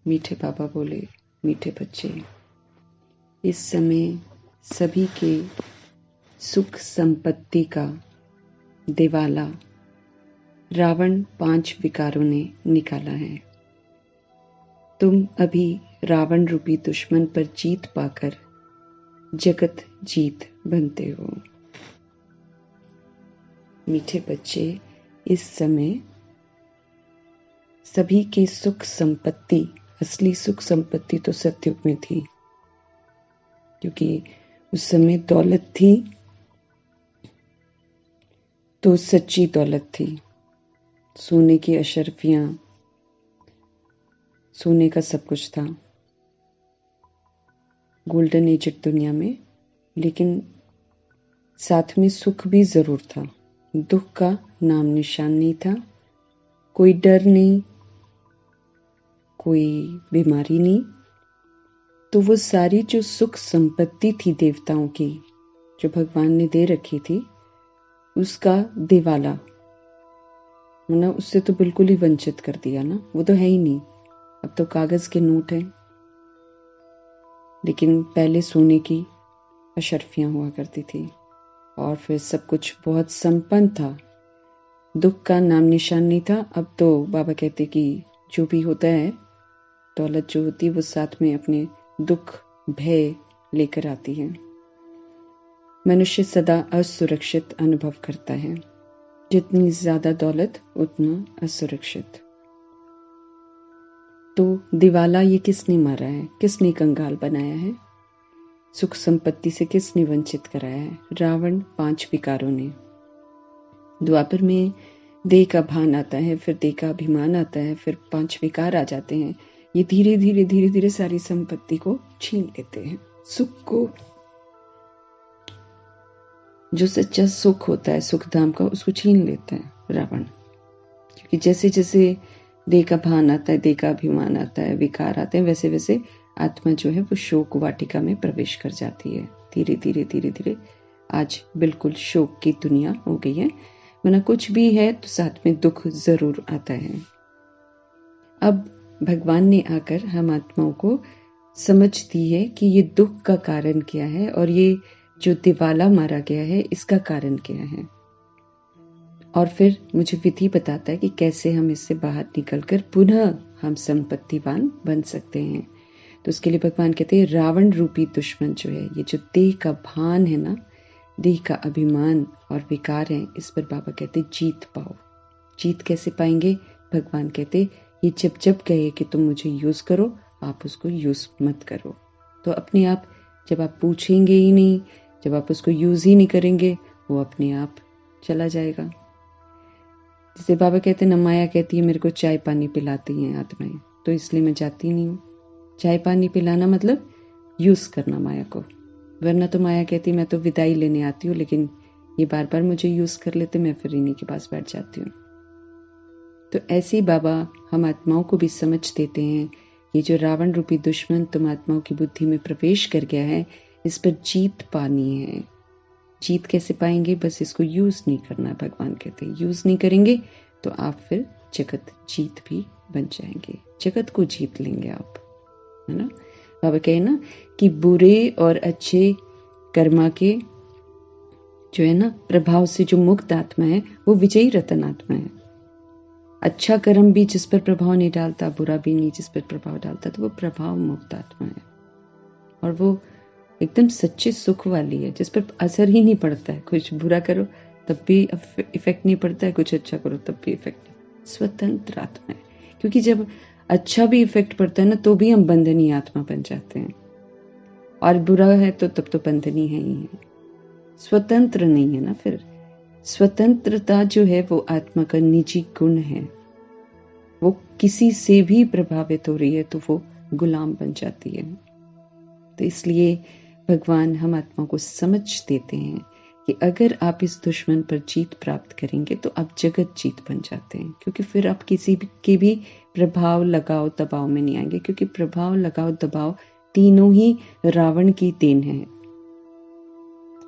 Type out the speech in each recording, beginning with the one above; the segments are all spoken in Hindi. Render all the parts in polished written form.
मीठे बाबा बोले, मीठे बच्चे, इस समय सभी के सुख संपत्ति का दिवाला रावण 5 विकारों ने निकाला है। तुम अभी रावण रूपी दुश्मन पर जीत पाकर जगत जीत बनते हो। मीठे बच्चे, इस समय सभी की सुख संपत्ति, असली सुख संपत्ति तो सतयुग में थी, क्योंकि उस समय दौलत थी तो सच्ची दौलत थी। सोने की अशर्फियां, सोने का सब कुछ था गोल्डन एज दुनिया में, लेकिन साथ में सुख भी जरूर था। दुख का नाम निशान नहीं था, कोई डर नहीं, कोई बीमारी नहीं। तो वो सारी जो सुख संपत्ति थी देवताओं की, जो भगवान ने दे रखी थी, उसका दिवाला, वरना उससे तो बिल्कुल ही वंचित कर दिया ना। वो तो है ही नहीं, अब तो कागज के नोट हैं। लेकिन पहले सोने की अशर्फियां हुआ करती थी और फिर सब कुछ बहुत संपन्न था। दुख का नाम निशान नहीं था। अब तो बाबा कहते कि जो भी होता है, दौलत जो होती है वो साथ में अपने दुख भय लेकर आती है। मनुष्य सदा असुरक्षित अनुभव करता है। जितनी ज्यादा दौलत उतना असुरक्षित। तो दिवाला ये किसने मारा है, किसने कंगाल बनाया है, सुख संपत्ति से किसने वंचित कराया है? रावण 5 विकारों ने। द्वापर में देह का भान आता है, फिर देह का अभिमान आता है, फिर 5 विकार आ जाते हैं। ये धीरे धीरे धीरे धीरे सारी संपत्ति को छीन लेते हैं। सुख को, जो सच्चा सुख होता है सुख धाम का, उसको छीन लेता है रावण। क्योंकि जैसे जैसे देह का भान आता है, देह का अभिमान आता है, विकार आते हैं, वैसे वैसे आत्मा जो है वो शोक वाटिका में प्रवेश कर जाती है। धीरे धीरे धीरे धीरे आज बिल्कुल शोक की दुनिया हो गई है। वरना कुछ भी है तो साथ में दुख जरूर आता है। अब भगवान ने आकर हम आत्माओं को समझ दी है कि ये दुख का कारण क्या है और ये जो दिवाला मारा गया है इसका कारण क्या है। और फिर मुझे विधि बताता है कि कैसे हम इससे बाहर निकलकर पुनः हम संपत्तिवान बन सकते हैं। तो उसके लिए भगवान कहते हैं रावण रूपी दुश्मन जो है, ये जो देह का भान है ना, देह का अभिमान और विकार है, इस पर बाबा कहते जीत पाओ। जीत कैसे पाएंगे? भगवान कहते ये जब जब कहे कि तुम मुझे यूज करो, आप उसको यूज मत करो। तो अपने आप, जब आप पूछेंगे ही नहीं, जब आप उसको यूज ही नहीं करेंगे, वो अपने आप चला जाएगा। जैसे बाबा कहते न, माया कहती है मेरे को चाय पानी पिलाती हैं आत्माएं, तो इसलिए मैं जाती नहीं हूँ। चाय पानी पिलाना मतलब यूज करना माया को। वरना तो माया कहती मैं तो विदाई लेने आती हूँ, लेकिन ये बार बार मुझे यूज कर लेते, मैं फिर इन्हीं के पास बैठ जाती हूँ। तो ऐसे ही बाबा हम आत्माओं को भी समझ देते हैं, ये जो रावण रूपी दुश्मन तुम आत्माओं की बुद्धि में प्रवेश कर गया है, इस पर जीत पानी है। जीत कैसे पाएंगे? बस इसको यूज नहीं करना। भगवान कहते हैं यूज नहीं करेंगे तो आप फिर जगत जीत भी बन जाएंगे, जगत को जीत लेंगे आप, है ना। बाबा कहे ना कि बुरे और अच्छे कर्मा के जो है ना प्रभाव से जो मुक्त आत्मा है वो विजयी रतन आत्मा है। अच्छा कर्म भी जिस पर प्रभाव नहीं डालता, बुरा भी नहीं जिस पर प्रभाव डालता, तो वो प्रभाव मुक्त आत्मा है। और वो एकदम सच्चे सुख वाली है, जिस पर असर ही नहीं पड़ता है। कुछ बुरा करो तब भी इफेक्ट नहीं पड़ता है, कुछ अच्छा करो तब भी इफेक्ट नहीं। स्वतंत्र आत्मा है। क्योंकि जब अच्छा भी इफेक्ट पड़ता है ना, तो भी हम बंधनी आत्मा बन जाते हैं, और बुरा है तो तब तो बंधनी है ही है, स्वतंत्र नहीं है ना। फिर स्वतंत्रता जो है वो आत्मा का निजी गुण है। वो किसी से भी प्रभावित हो रही है तो वो गुलाम बन जाती है। तो इसलिए भगवान हम आत्माओं को समझ देते हैं कि अगर आप इस दुश्मन पर जीत प्राप्त करेंगे तो आप जगत जीत बन जाते हैं। क्योंकि फिर आप किसी के भी प्रभाव लगाव दबाव में नहीं आएंगे, क्योंकि प्रभाव लगाव दबाव तीनों ही रावण की देन है।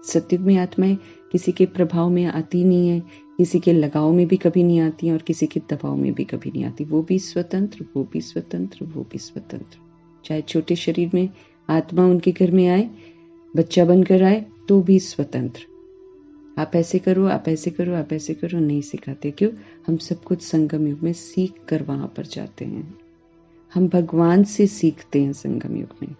सतयुग में आत्माएं किसी के प्रभाव में आती नहीं है, किसी के लगाव में भी कभी नहीं आती और किसी के दबाव में भी कभी नहीं आती। वो भी स्वतंत्र, वो भी स्वतंत्र, वो भी स्वतंत्र। चाहे छोटे शरीर में आत्मा उनके घर में आए, बच्चा बनकर आए, तो भी स्वतंत्र। आप ऐसे करो, आप ऐसे करो, आप ऐसे करो नहीं सिखाते। क्यों? हम सब कुछ संगम युग में सीख कर वहां पर जाते हैं। हम भगवान से सीखते हैं संगम युग में।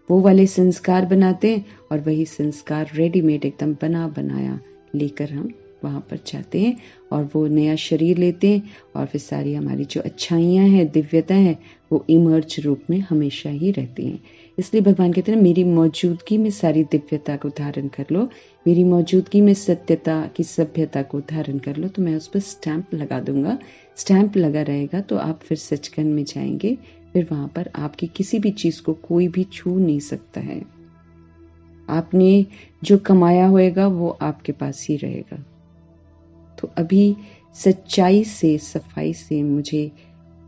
वो वाले संस्कार बनाते हैं और वही संस्कार रेडीमेड एकदम बना बनाया लेकर हम वहां पर जाते हैं और वो नया शरीर लेते हैं और फिर सारी हमारी जो अच्छाइयां हैं, दिव्यता है, वो इमर्ज रूप में हमेशा ही रहती हैं। इसलिए भगवान कहते हैं मेरी मौजूदगी में सारी दिव्यता को धारण कर लो, मेरी मौजूदगी में सत्यता की सभ्यता को धारण कर लो, तो मैं उस पर स्टैंप लगा दूंगा। स्टैंप लगा रहेगा तो आप फिर सचखंड में जाएंगे, फिर वहां पर आपकी किसी भी चीज को कोई भी छू नहीं सकता है। आपने जो कमाया होएगा वो आपके पास ही रहेगा। तो अभी सच्चाई से, सफाई से मुझे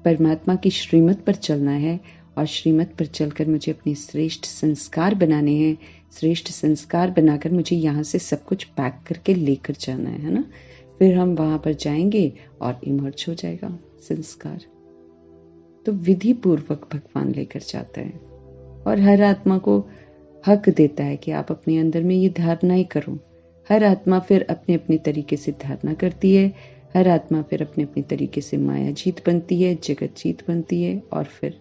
परमात्मा की श्रीमत पर चलना है और श्रीमत पर चलकर मुझे अपने श्रेष्ठ संस्कार बनाने हैं। श्रेष्ठ संस्कार बनाकर मुझे यहाँ से सब कुछ पैक करके लेकर जाना है ना। फिर हम वहां पर जाएंगे और इमर्ज हो जाएगा संस्कार। तो विधि पूर्वक भगवान लेकर जाता है और हर आत्मा को हक देता है कि आप अपने अंदर में ये धारणा ही करो। हर आत्मा फिर अपने अपने तरीके से धारणा करती है। हर आत्मा फिर अपने अपने तरीके से माया जीत बनती है, जगत जीत बनती है और फिर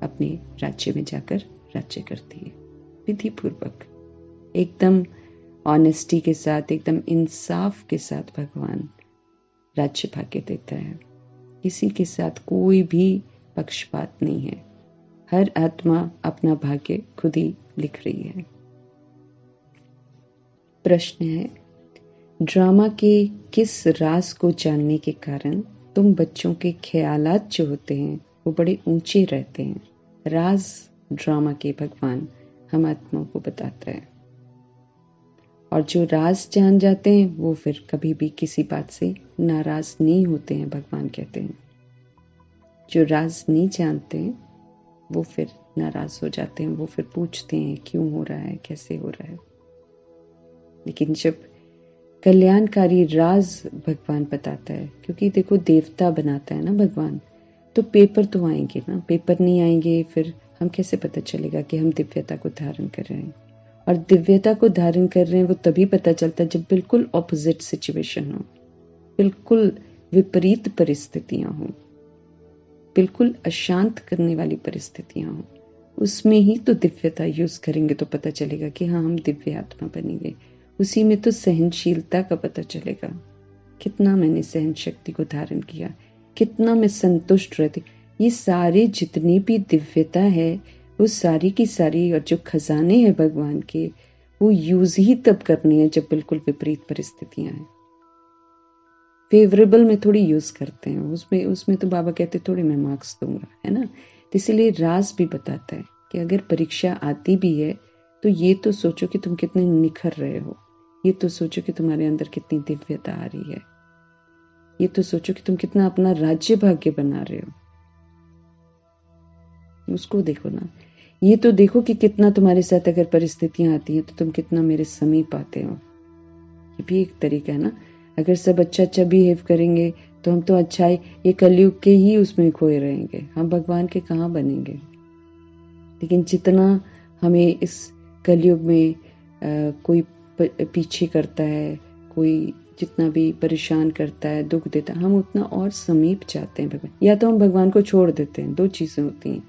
अपने राज्य में जाकर राज्य करती है विधि पूर्वक, एकदम ऑनेस्टी के साथ, एकदम इंसाफ के साथ भगवान राज्य भाग्य देता है। किसी के साथ कोई भी पक्षपात नहीं है। हर आत्मा अपना भाग्य खुद ही लिख रही है। प्रश्न है, ड्रामा के किस राज को जानने के कारण तुम बच्चों के ख्यालात जो होते हैं वो बड़े ऊंचे रहते हैं? राज ड्रामा के भगवान हम आत्माओं को बताता है और जो राज जान जाते हैं वो फिर कभी भी किसी बात से नाराज नहीं होते हैं। भगवान कहते हैं जो राज नहीं जानते हैं वो फिर नाराज हो जाते हैं, वो फिर पूछते हैं क्यों हो रहा है, कैसे हो रहा है। लेकिन जब कल्याणकारी राज भगवान बताता है, क्योंकि देखो देवता बनाता है ना भगवान, तो पेपर तो आएंगे ना। पेपर नहीं आएंगे फिर हम कैसे पता चलेगा कि हम दिव्यता को धारण कर रहे हैं। और दिव्यता को धारण कर रहे हैं वो तभी पता चलता है जब बिल्कुल ऑपोजिट सिचुएशन हो, बिल्कुल विपरीत परिस्थितियां हो, बिल्कुल अशांत करने वाली परिस्थितियां हो। उसमें ही तो दिव्यता यूज करेंगे तो पता चलेगा कि हाँ हम दिव्य आत्मा बनेंगे। उसी में तो सहनशीलता का पता चलेगा, कितना मैंने सहन शक्ति को धारण किया, कितना मैं संतुष्ट रहती। ये सारे जितनी भी दिव्यता है वो सारी की सारी और जो खजाने हैं भगवान के, वो यूज ही तब करनी है जब बिल्कुल विपरीत परिस्थितियां हैं। फेवरेबल में थोड़ी यूज करते हैं, उसमें तो बाबा कहते थोड़ी मैं मार्क्स दूंगा, है ना। तो इसीलिए राज भी बताता है कि अगर परीक्षा आती भी है तो ये तो सोचो कि तुम कितने निखर रहे हो, ये तो सोचो कि तुम्हारे अंदर कितनी दिव्यता आ रही है, ये तो सोचो कि तुम कितना अपना राज्य भाग्य बना रहे हो। उसको देखो ना, ये तो देखो कि कितना तुम्हारे साथ अगर परिस्थितियां आती हैं तो तुम कितना मेरे समीप आते हो। ये भी एक तरीका है ना। अगर सब अच्छा अच्छा बिहेव करेंगे तो हम तो अच्छा ही ये कलयुग के ही उसमें खोए रहेंगे, हम भगवान के कहाँ बनेंगे। लेकिन जितना हमें इस कलयुग में कोई पीछे करता है, कोई जितना भी परेशान करता है, दुख देता है, हम उतना और समीप जाते हैं भगवान। या तो हम भगवान को छोड़ देते हैं, दो चीजें होती हैं,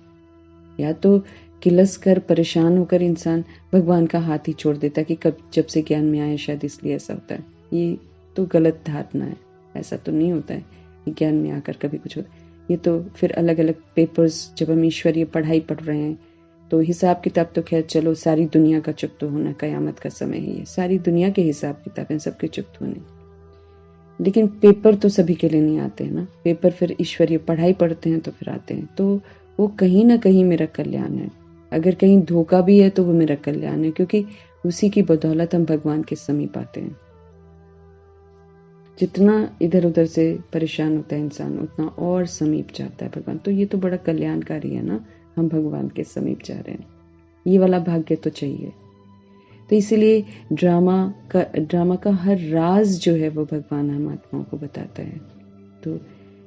या तो किलस कर परेशान होकर इंसान भगवान का हाथ ही छोड़ देता है कि कब जब से ज्ञान में आया शायद इसलिए ऐसा होता है। ये तो गलत धारणा है, ऐसा तो नहीं होता है कि ज्ञान में आकर कभी कुछ होता है। ये तो फिर अलग अलग पेपर्स, जब हम ईश्वरीय पढ़ाई पढ़ रहे हैं तो हिसाब किताब तो खैर चलो सारी दुनिया का चुकत होना, कयामत का समय है, ये सारी दुनिया के हिसाब किताब हैं, सबके चुकत होने। लेकिन पेपर तो सभी के लिए नहीं आते हैं ना। पेपर फिर ईश्वरीय पढ़ाई पढ़ते हैं तो फिर आते हैं, तो वो कहीं ना कहीं मेरा कल्याण है। अगर कहीं धोखा भी है तो वो मेरा कल्याण है, क्योंकि उसी की बदौलत हम भगवान के समीप आते हैं। जितना इधर उधर से परेशान होता है इंसान उतना और समीप जाता है भगवान। तो ये तो बड़ा कल्याणकारी है ना, हम भगवान के समीप जा रहे हैं। ये वाला भाग्य तो चाहिए। तो इसीलिए ड्रामा का हर राज जो है वो भगवान हम आत्माओं को बताता है। तो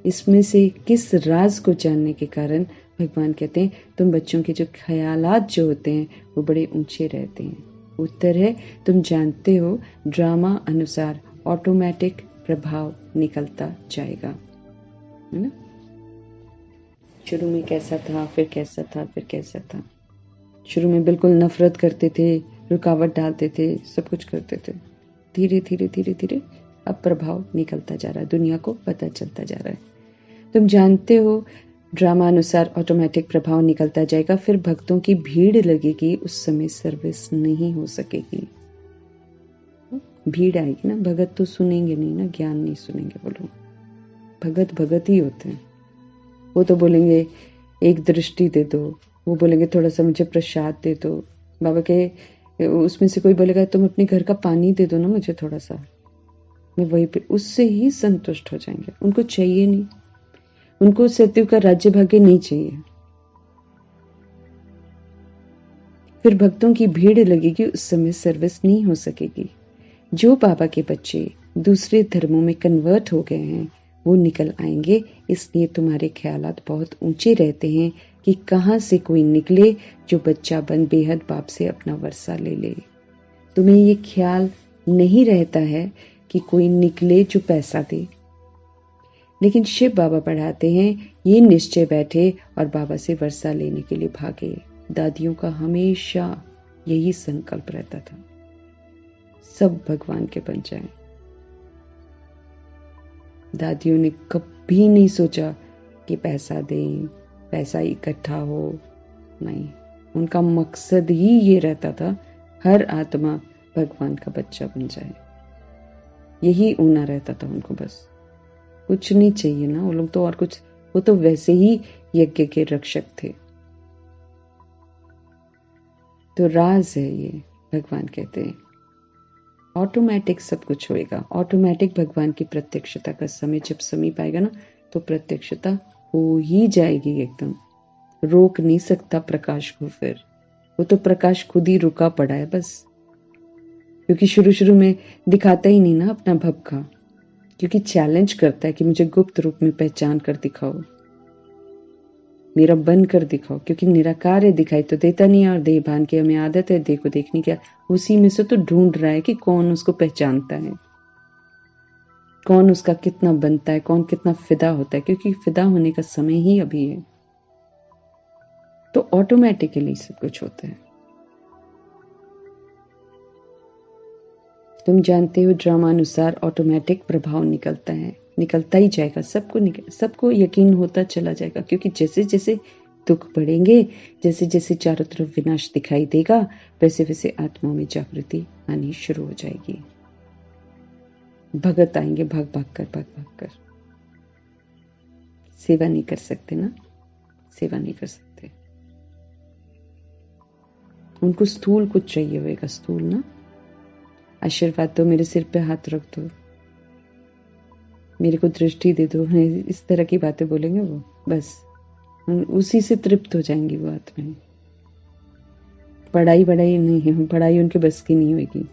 इसमें से किस राज को जानने के कारण भगवान कहते हैं तुम बच्चों के जो ख्यालात जो होते हैं वो बड़े ऊंचे रहते हैं। उत्तर है तुम जानते हो ड्रामा अनुसार ऑटोमेटिक प्रभाव निकलता जाएगा, है ना। शुरू में कैसा था, फिर कैसा था, फिर कैसा था। शुरू में बिल्कुल नफरत करते थे, रुकावट डालते थे, सब कुछ करते थे। धीरे धीरे धीरे धीरे अब प्रभाव निकलता जा रहा है, दुनिया को पता चलता जा रहा है। तुम जानते हो ड्रामा अनुसार ऑटोमेटिक प्रभाव निकलता जाएगा, फिर भक्तों की भीड़ लगेगी, उस समय सर्विस नहीं हो सकेगी। भीड़ आएगी ना, भगत तो सुनेंगे नहीं ना, ज्ञान नहीं सुनेंगे वो लोग। भगत भगत ही होते हैं। वो तो बोलेंगे एक दृष्टि दे दो, वो बोलेंगे थोड़ा सा मुझे प्रसाद दे दो। बाबा के उसमें से कोई बोलेगा तुम अपने घर का पानी दे दो ना मुझे थोड़ा सा, मैं वही पे, उससे ही संतुष्ट हो जाएंगे। उनको चाहिए नहीं, उनको सत्युग का राज्य भाग्य नहीं चाहिए। फिर भक्तों की भीड़ लगेगी, उस समय सर्विस नहीं हो सकेगी। जो बाबा के बच्चे दूसरे धर्मों में कन्वर्ट हो गए हैं वो निकल आएंगे, इसलिए तुम्हारे ख्यालात बहुत ऊंचे रहते हैं कि कहां से कोई निकले जो बच्चा बन बेहद बाप से अपना वर्षा ले ले। तुम्हें ये ख्याल नहीं रहता है कि कोई निकले जो पैसा दे, लेकिन शिव बाबा पढ़ाते हैं ये निश्चय बैठे और बाबा से वर्षा लेने के लिए भागे। दादियों का हमेशा यही संकल्प रहता था, सब भगवान के बन जाएं। दादियों ने कभी नहीं सोचा कि पैसा दें, पैसा इकट्ठा हो, नहीं। उनका मकसद ही ये रहता था हर आत्मा भगवान का बच्चा बन जाए, यही ऊना रहता था उनको। बस कुछ नहीं चाहिए ना, वो लोग तो और कुछ, वो तो वैसे ही यज्ञ के रक्षक थे। तो राज है ये, भगवान कहते हैं ऑटोमेटिक सब कुछ होएगा। ऑटोमेटिक भगवान की प्रत्यक्षता का समय जब समीप आएगा ना, तो प्रत्यक्षता हो ही जाएगी एकदम। रोक नहीं सकता प्रकाश को, फिर वो तो प्रकाश खुद ही रुका पड़ा है बस, क्योंकि शुरू में दिखाता ही नहीं ना अपना भबका, क्योंकि चैलेंज करता है कि मुझे गुप्त रूप में पहचान कर दिखाओ, मेरा बन कर दिखाओ, क्योंकि निराकार है, दिखाई तो देता नहीं है। और देह भान की हमें आदत है, देह को देखने की, उसी में से तो ढूंढ रहा है कि कौन उसको पहचानता है, कौन उसका कितना बनता है, कौन कितना फिदा होता है, क्योंकि फिदा होने का समय ही अभी है। तो ऑटोमेटिकली सब कुछ होता है। तुम जानते हो ड्रामा अनुसार ऑटोमेटिक प्रभाव निकलता है, निकलता ही जाएगा, सबको यकीन होता चला जाएगा, क्योंकि जैसे जैसे दुख बढ़ेंगे, जैसे जैसे चारों तरफ विनाश दिखाई देगा, वैसे वैसे आत्मा में जागृति आनी शुरू हो जाएगी। भगत आएंगे भाग भाग कर। सेवा नहीं कर सकते ना, सेवा नहीं कर सकते। उनको स्थूल कुछ चाहिए होगा, स्थूल ना, आशीर्वाद दो, मेरे सिर पे हाथ रख दो, मेरे को दृष्टि दे दो, इस तरह की बातें बोलेंगे वो, बस उसी से तृप्त हो जाएंगी वो आत्माएं। पढ़ाई नहीं है, पढ़ाई उनके बस की नहीं होगी,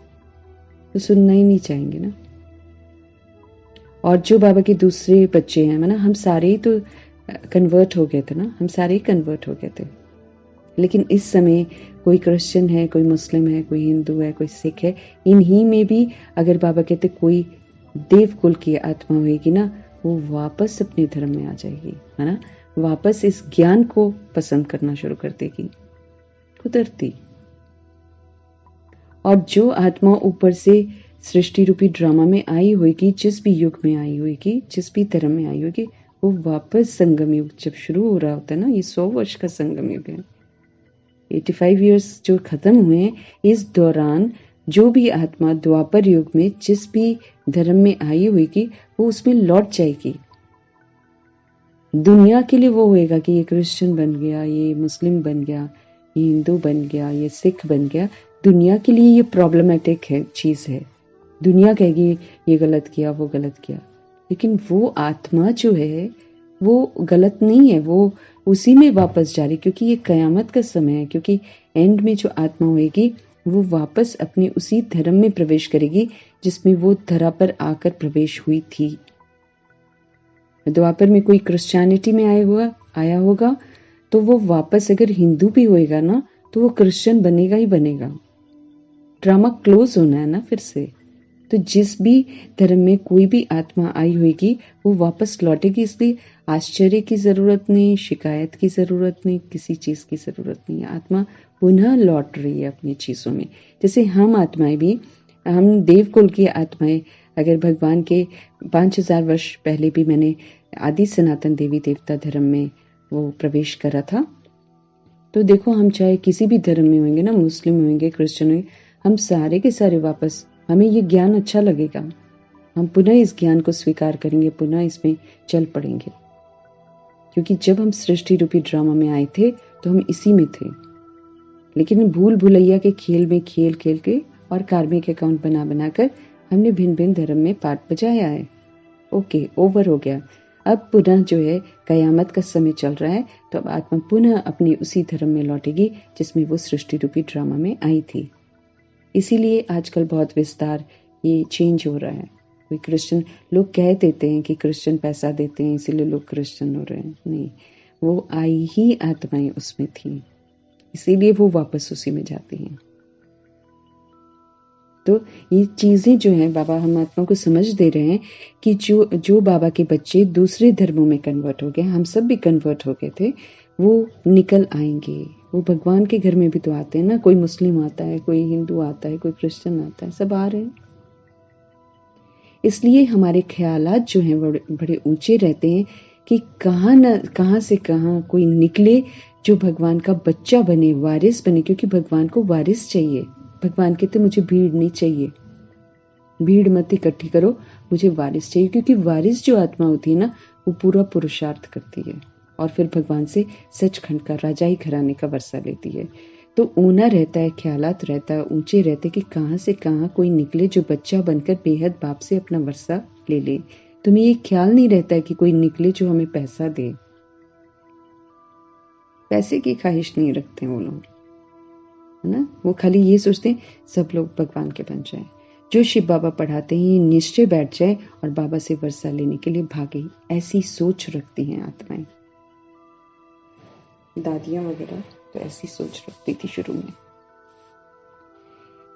तो सुनना ही नहीं चाहेंगे ना। और जो बाबा के दूसरे बच्चे हैं ना, हम सारे ही तो कन्वर्ट हो गए थे ना, हम सारे ही कन्वर्ट हो गए थे। लेकिन इस समय कोई क्रिश्चियन है, कोई मुस्लिम है, कोई हिंदू है, कोई सिख है, इन्हीं में भी अगर बाबा कहते कोई देवकुल की आत्मा होगी ना, वो वापस अपने धर्म में आ जाएगी, है ना, वापस इस ज्ञान को पसंद करना शुरू कर देगी, कुदरती। और जो आत्मा ऊपर से सृष्टि रूपी ड्रामा में आई होगी, जिस भी युग में आई होगी, जिस भी धर्म में आई होगी, वो वापस संगम युग जब शुरू हो रहा होता है ना, ये 100 वर्ष का संगम युग है, 85 ईयर्स जो खत्म हुए, इस दौरान जो भी आत्मा द्वापर युग में जिस भी धर्म में आई होगी, वो उसमें लौट जाएगी। दुनिया के लिए वो होएगा कि ये क्रिश्चियन बन गया, ये मुस्लिम बन गया, ये हिंदू बन गया, ये सिख बन गया, दुनिया के लिए ये प्रॉब्लमेटिक है, चीज है। दुनिया कहेगी ये गलत किया, वो गलत किया, लेकिन वो आत्मा जो है वो गलत नहीं है, वो उसी में वापस जा रही, क्योंकि ये कयामत का समय है। क्योंकि एंड में जो आत्मा होगी वो वापस अपने उसी धर्म में प्रवेश करेगी जिसमें वो धरा पर आकर प्रवेश हुई थी। द्वापर में कोई क्रिश्चियनिटी में आया होगा तो वो वापस अगर हिंदू भी होएगा ना तो वो क्रिश्चियन बनेगा ही बनेगा। ड्रामा क्लोज होना है ना फिर से। तो जिस भी धर्म में कोई भी आत्मा आई होगी वो वापस लौटेगी, इसलिए आश्चर्य की जरूरत नहीं, शिकायत की जरूरत नहीं, किसी चीज की जरूरत नहीं है। आत्मा पुनः लौट रही है अपनी चीजों में। जैसे हम आत्माएं भी, हम देवकुल की आत्माएं, अगर भगवान के 5000 वर्ष पहले भी मैंने आदि सनातन देवी देवता धर्म में वो प्रवेश करा था, तो देखो हम चाहे किसी भी धर्म में होंगे ना, मुस्लिम होंगे, क्रिश्चियन होंगे, हम सारे के सारे वापस, हमें ये ज्ञान अच्छा लगेगा, हम पुनः इस ज्ञान को स्वीकार करेंगे, पुनः इसमें चल पड़ेंगे। क्योंकि जब हम सृष्टि रूपी ड्रामा में आए थे तो हम इसी में थे, लेकिन भूल भुलैया के खेल में खेल खेल के और कार्मिक अकाउंट बना बनाकर हमने भिन्न भिन्न धर्म में पार्ट बजाया है। ओके, ओवर हो गया। अब पुनः जो है कयामत का समय चल रहा है, तो अब आत्मा पुनः अपनी उसी धर्म में लौटेगी जिसमें वो सृष्टि रूपी ड्रामा में आई थी। इसीलिए आजकल बहुत विस्तार ये चेंज हो रहा है। कोई क्रिश्चियन लोग कह देते हैं कि क्रिश्चियन पैसा देते हैं इसीलिए लोग क्रिश्चियन हो रहे हैं, नहीं, वो आई ही आत्माएं उसमें थी, इसीलिए वो वापस उसी में जाती हैं। तो ये चीजें जो हैं बाबा हम आत्मा को समझ दे रहे हैं कि जो बाबा के बच्चे दूसरे धर्मों में कन्वर्ट हो गए, हम सब भी कन्वर्ट हो गए थे, वो निकल आएंगे। वो भगवान के घर में भी तो आते हैं ना, कोई मुस्लिम आता है, कोई हिंदू आता है, कोई क्रिश्चियन आता है, सब आ रहे हैं। इसलिए हमारे ख्यालात जो हैं बड़े ऊंचे रहते हैं कि कहाँ से कहाँ कोई निकले जो भगवान का बच्चा बने, वारिस बने, क्योंकि भगवान को वारिस चाहिए। भगवान कहते मुझे भीड़ नहीं चाहिए, भीड़ मत इकट्ठी करो, मुझे वारिस चाहिए। क्योंकि वारिस जो आत्मा होती है ना, वो पूरा पुरुषार्थ करती है और फिर भगवान से सचखंड का राजाई घराने का वर्षा लेती है। तो ऊना रहता है, ख्यालात रहता है, ऊंचे रहते कि कहाँ से कहाँ कोई निकले जो बच्चा बनकर बेहद बाप से अपना वर्षा ले ले। तुम्हें ये ख्याल नहीं रहता है कि कोई निकले जो हमें पैसा दे। पैसे की ख्वाहिश नहीं रखते वो लोग, है ना। वो खाली ये सोचते हैं सब लोग भगवान के बन जाएं। जो शिव बाबा पढ़ाते हैं निश्चय बैठ जाए और बाबा से वर्षा लेने के लिए भागे, ऐसी सोच रखती हैं आत्माएं। दादियां वगैरह तो ऐसी सोच रखती थी शुरू में।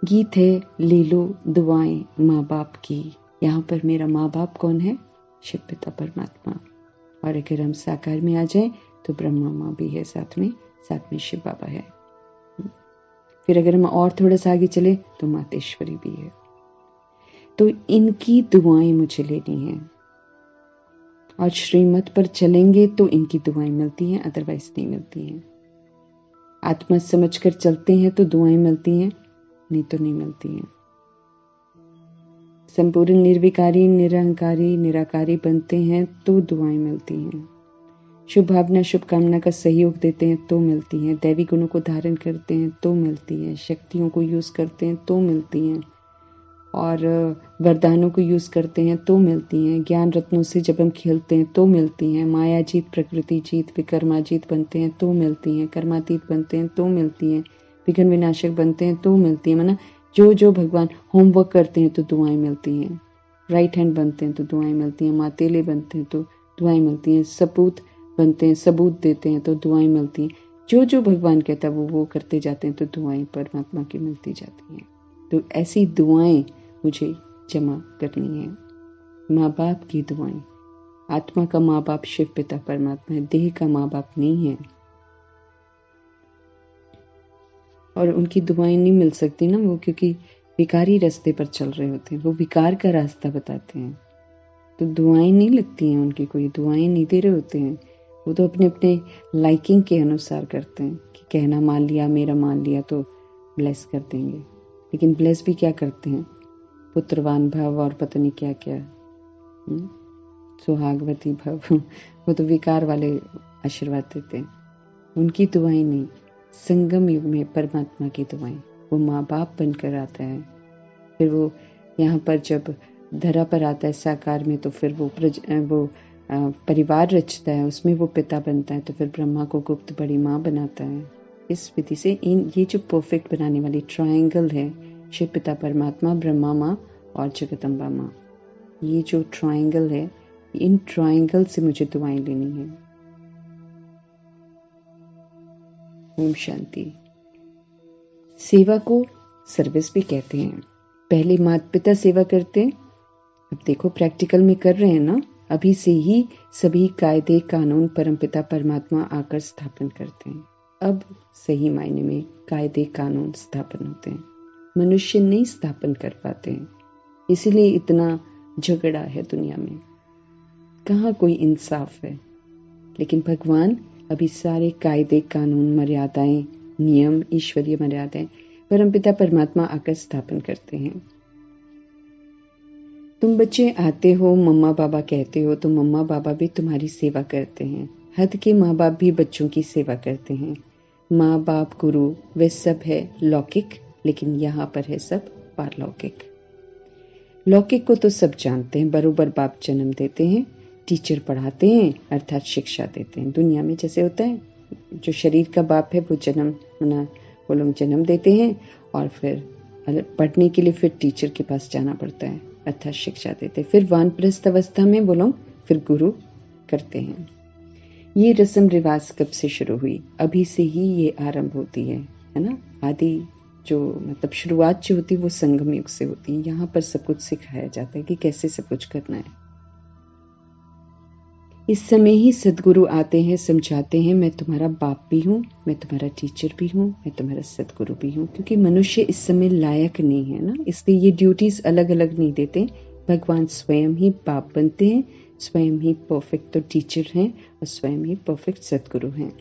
गीत है ले लो दुआएं माँ बाप की। यहाँ पर मेरा माँ बाप कौन है? शिव पिता परमात्मा। और अगर हम साकार में आ जाएं तो ब्रह्मा माँ भी है, साथ में शिव बाबा है। फिर अगर हम और थोड़ा सा आगे चले तो मातेश्वरी भी है। तो इनकी दुआएं मुझे लेनी है और श्रीमत पर चलेंगे तो इनकी दुआएं मिलती हैं, अदरवाइज नहीं मिलती हैं। आत्मा समझकर चलते हैं तो दुआएं मिलती हैं, नहीं तो नहीं मिलती हैं। संपूर्ण निर्विकारी, निरहंकारी, निराकारी बनते हैं तो दुआएं मिलती हैं। शुभ भावना, शुभकामना का सहयोग देते हैं तो मिलती हैं। दैवी गुणों को धारण करते हैं तो मिलती हैं। शक्तियों को यूज करते हैं तो मिलती हैं। और वरदानों को यूज करते हैं तो मिलती हैं। ज्ञान रत्नों से जब हम खेलते हैं तो मिलती हैं। माया जीत, प्रकृति जीत, विकर्मा जीत बनते हैं तो मिलती हैं। कर्मातीत बनते हैं तो मिलती हैं। विघ्न विनाशक बनते हैं तो मिलती हैं। माना जो भगवान होमवर्क करते हैं तो दुआएं मिलती हैं। राइट हैंड बनते हैं तो दुआएं मिलती हैं। मातेले बनते हैं तो दुआएं मिलती हैं। सपूत बनते हैं, सबूत देते हैं तो दुआएं मिलती हैं। जो भगवान कहता है वो करते जाते हैं तो दुआएं परमात्मा की मिलती जाती हैं। तो ऐसी दुआएं मुझे जमा करनी है। माँ बाप की दुआएं। आत्मा का माँ बाप शिव पिता परमात्मा है, देह का माँ बाप नहीं है। और उनकी दुआएं नहीं मिल सकती ना वो, क्योंकि विकारी रास्ते पर चल रहे होते हैं, वो विकार का रास्ता बताते हैं। तो दुआएं नहीं लगती हैं उनकी, कोई दुआएं नहीं दे रहे होते हैं। वो तो अपने अपने लाइकिंग के अनुसार करते हैं कि कहना मान लिया, मेरा मान लिया तो ब्लेस कर देंगे। लेकिन ब्लेस भी क्या करते हैं? पुत्रवान भव और पता नहीं क्या क्या, सुहागवती भव, वो तो विकार वाले आशीर्वाद देते हैं। उनकी दुआएं नहीं, संगम युग में परमात्मा की दुआएं। वो माँ बाप बनकर आता है, फिर वो यहाँ पर जब धरा पर आता है साकार में, तो फिर वो परिवार रचता है, उसमें वो पिता बनता है, तो फिर ब्रह्मा को गुप्त बड़ी माँ बनाता है। इस विधि से ये जो परफेक्ट बनाने वाली ट्रायंगल है, शिव पिता परमात्मा, ब्रह्मा माँ और जगदम्बा माँ, ये जो ट्रायंगल है, इन ट्रायंगल से मुझे दुआएं लेनी है। ओम शांति। सेवा को सर्विस भी कहते हैं। पहले माता पिता सेवा करते हैं, अब देखो प्रैक्टिकल में कर रहे हैं ना। अभी से ही सभी कायदे कानून परमपिता परमात्मा आकर स्थापन करते हैं। अब सही मायने में कायदे कानून स्थापन होते हैं, मनुष्य नहीं स्थापन कर पाते हैं। इसीलिए इतना झगड़ा है दुनिया में, कहाँ कोई इंसाफ है। लेकिन भगवान अभी सारे कायदे कानून मर्यादाएं नियम ईश्वरीय मर्यादाएं परमपिता परमात्मा आकर स्थापन करते हैं। तुम बच्चे आते हो, मम्मा पापा कहते हो, तो मम्मा पापा भी तुम्हारी सेवा करते हैं। हद के माँ बाप भी बच्चों की सेवा करते हैं। माँ बाप गुरु वे सब है लौकिक, लेकिन यहाँ पर है सब पारलौकिक। लौकिक को तो सब जानते हैं, बरोबर बाप जन्म देते हैं, टीचर पढ़ाते हैं अर्थात शिक्षा देते हैं। दुनिया में जैसे होता है, जो शरीर का बाप है वो लोग जन्म देते हैं और फिर पढ़ने के लिए फिर टीचर के पास जाना पड़ता है अर्थात शिक्षा देते हैं। फिर वानप्रस्थ अवस्था में वो लोग फिर गुरु करते हैं। ये रस्म रिवाज कब से शुरू हुई? अभी से ही ये आरंभ होती है ना। आदि जो मतलब शुरुआत जो होती है वो संगम युग से होती है। यहाँ पर सब कुछ सिखाया जाता है कि कैसे सब कुछ करना है। इस समय ही सदगुरु आते हैं, समझाते हैं मैं तुम्हारा बाप भी हूँ, मैं तुम्हारा टीचर भी हूँ, मैं तुम्हारा सदगुरु भी हूँ। क्योंकि मनुष्य इस समय लायक नहीं है ना, इसलिए ये ड्यूटीज अलग अलग नहीं देते। भगवान स्वयं ही बाप बनते हैं, स्वयं ही परफेक्ट तो टीचर हैं और स्वयं ही परफेक्ट सदगुरु हैं।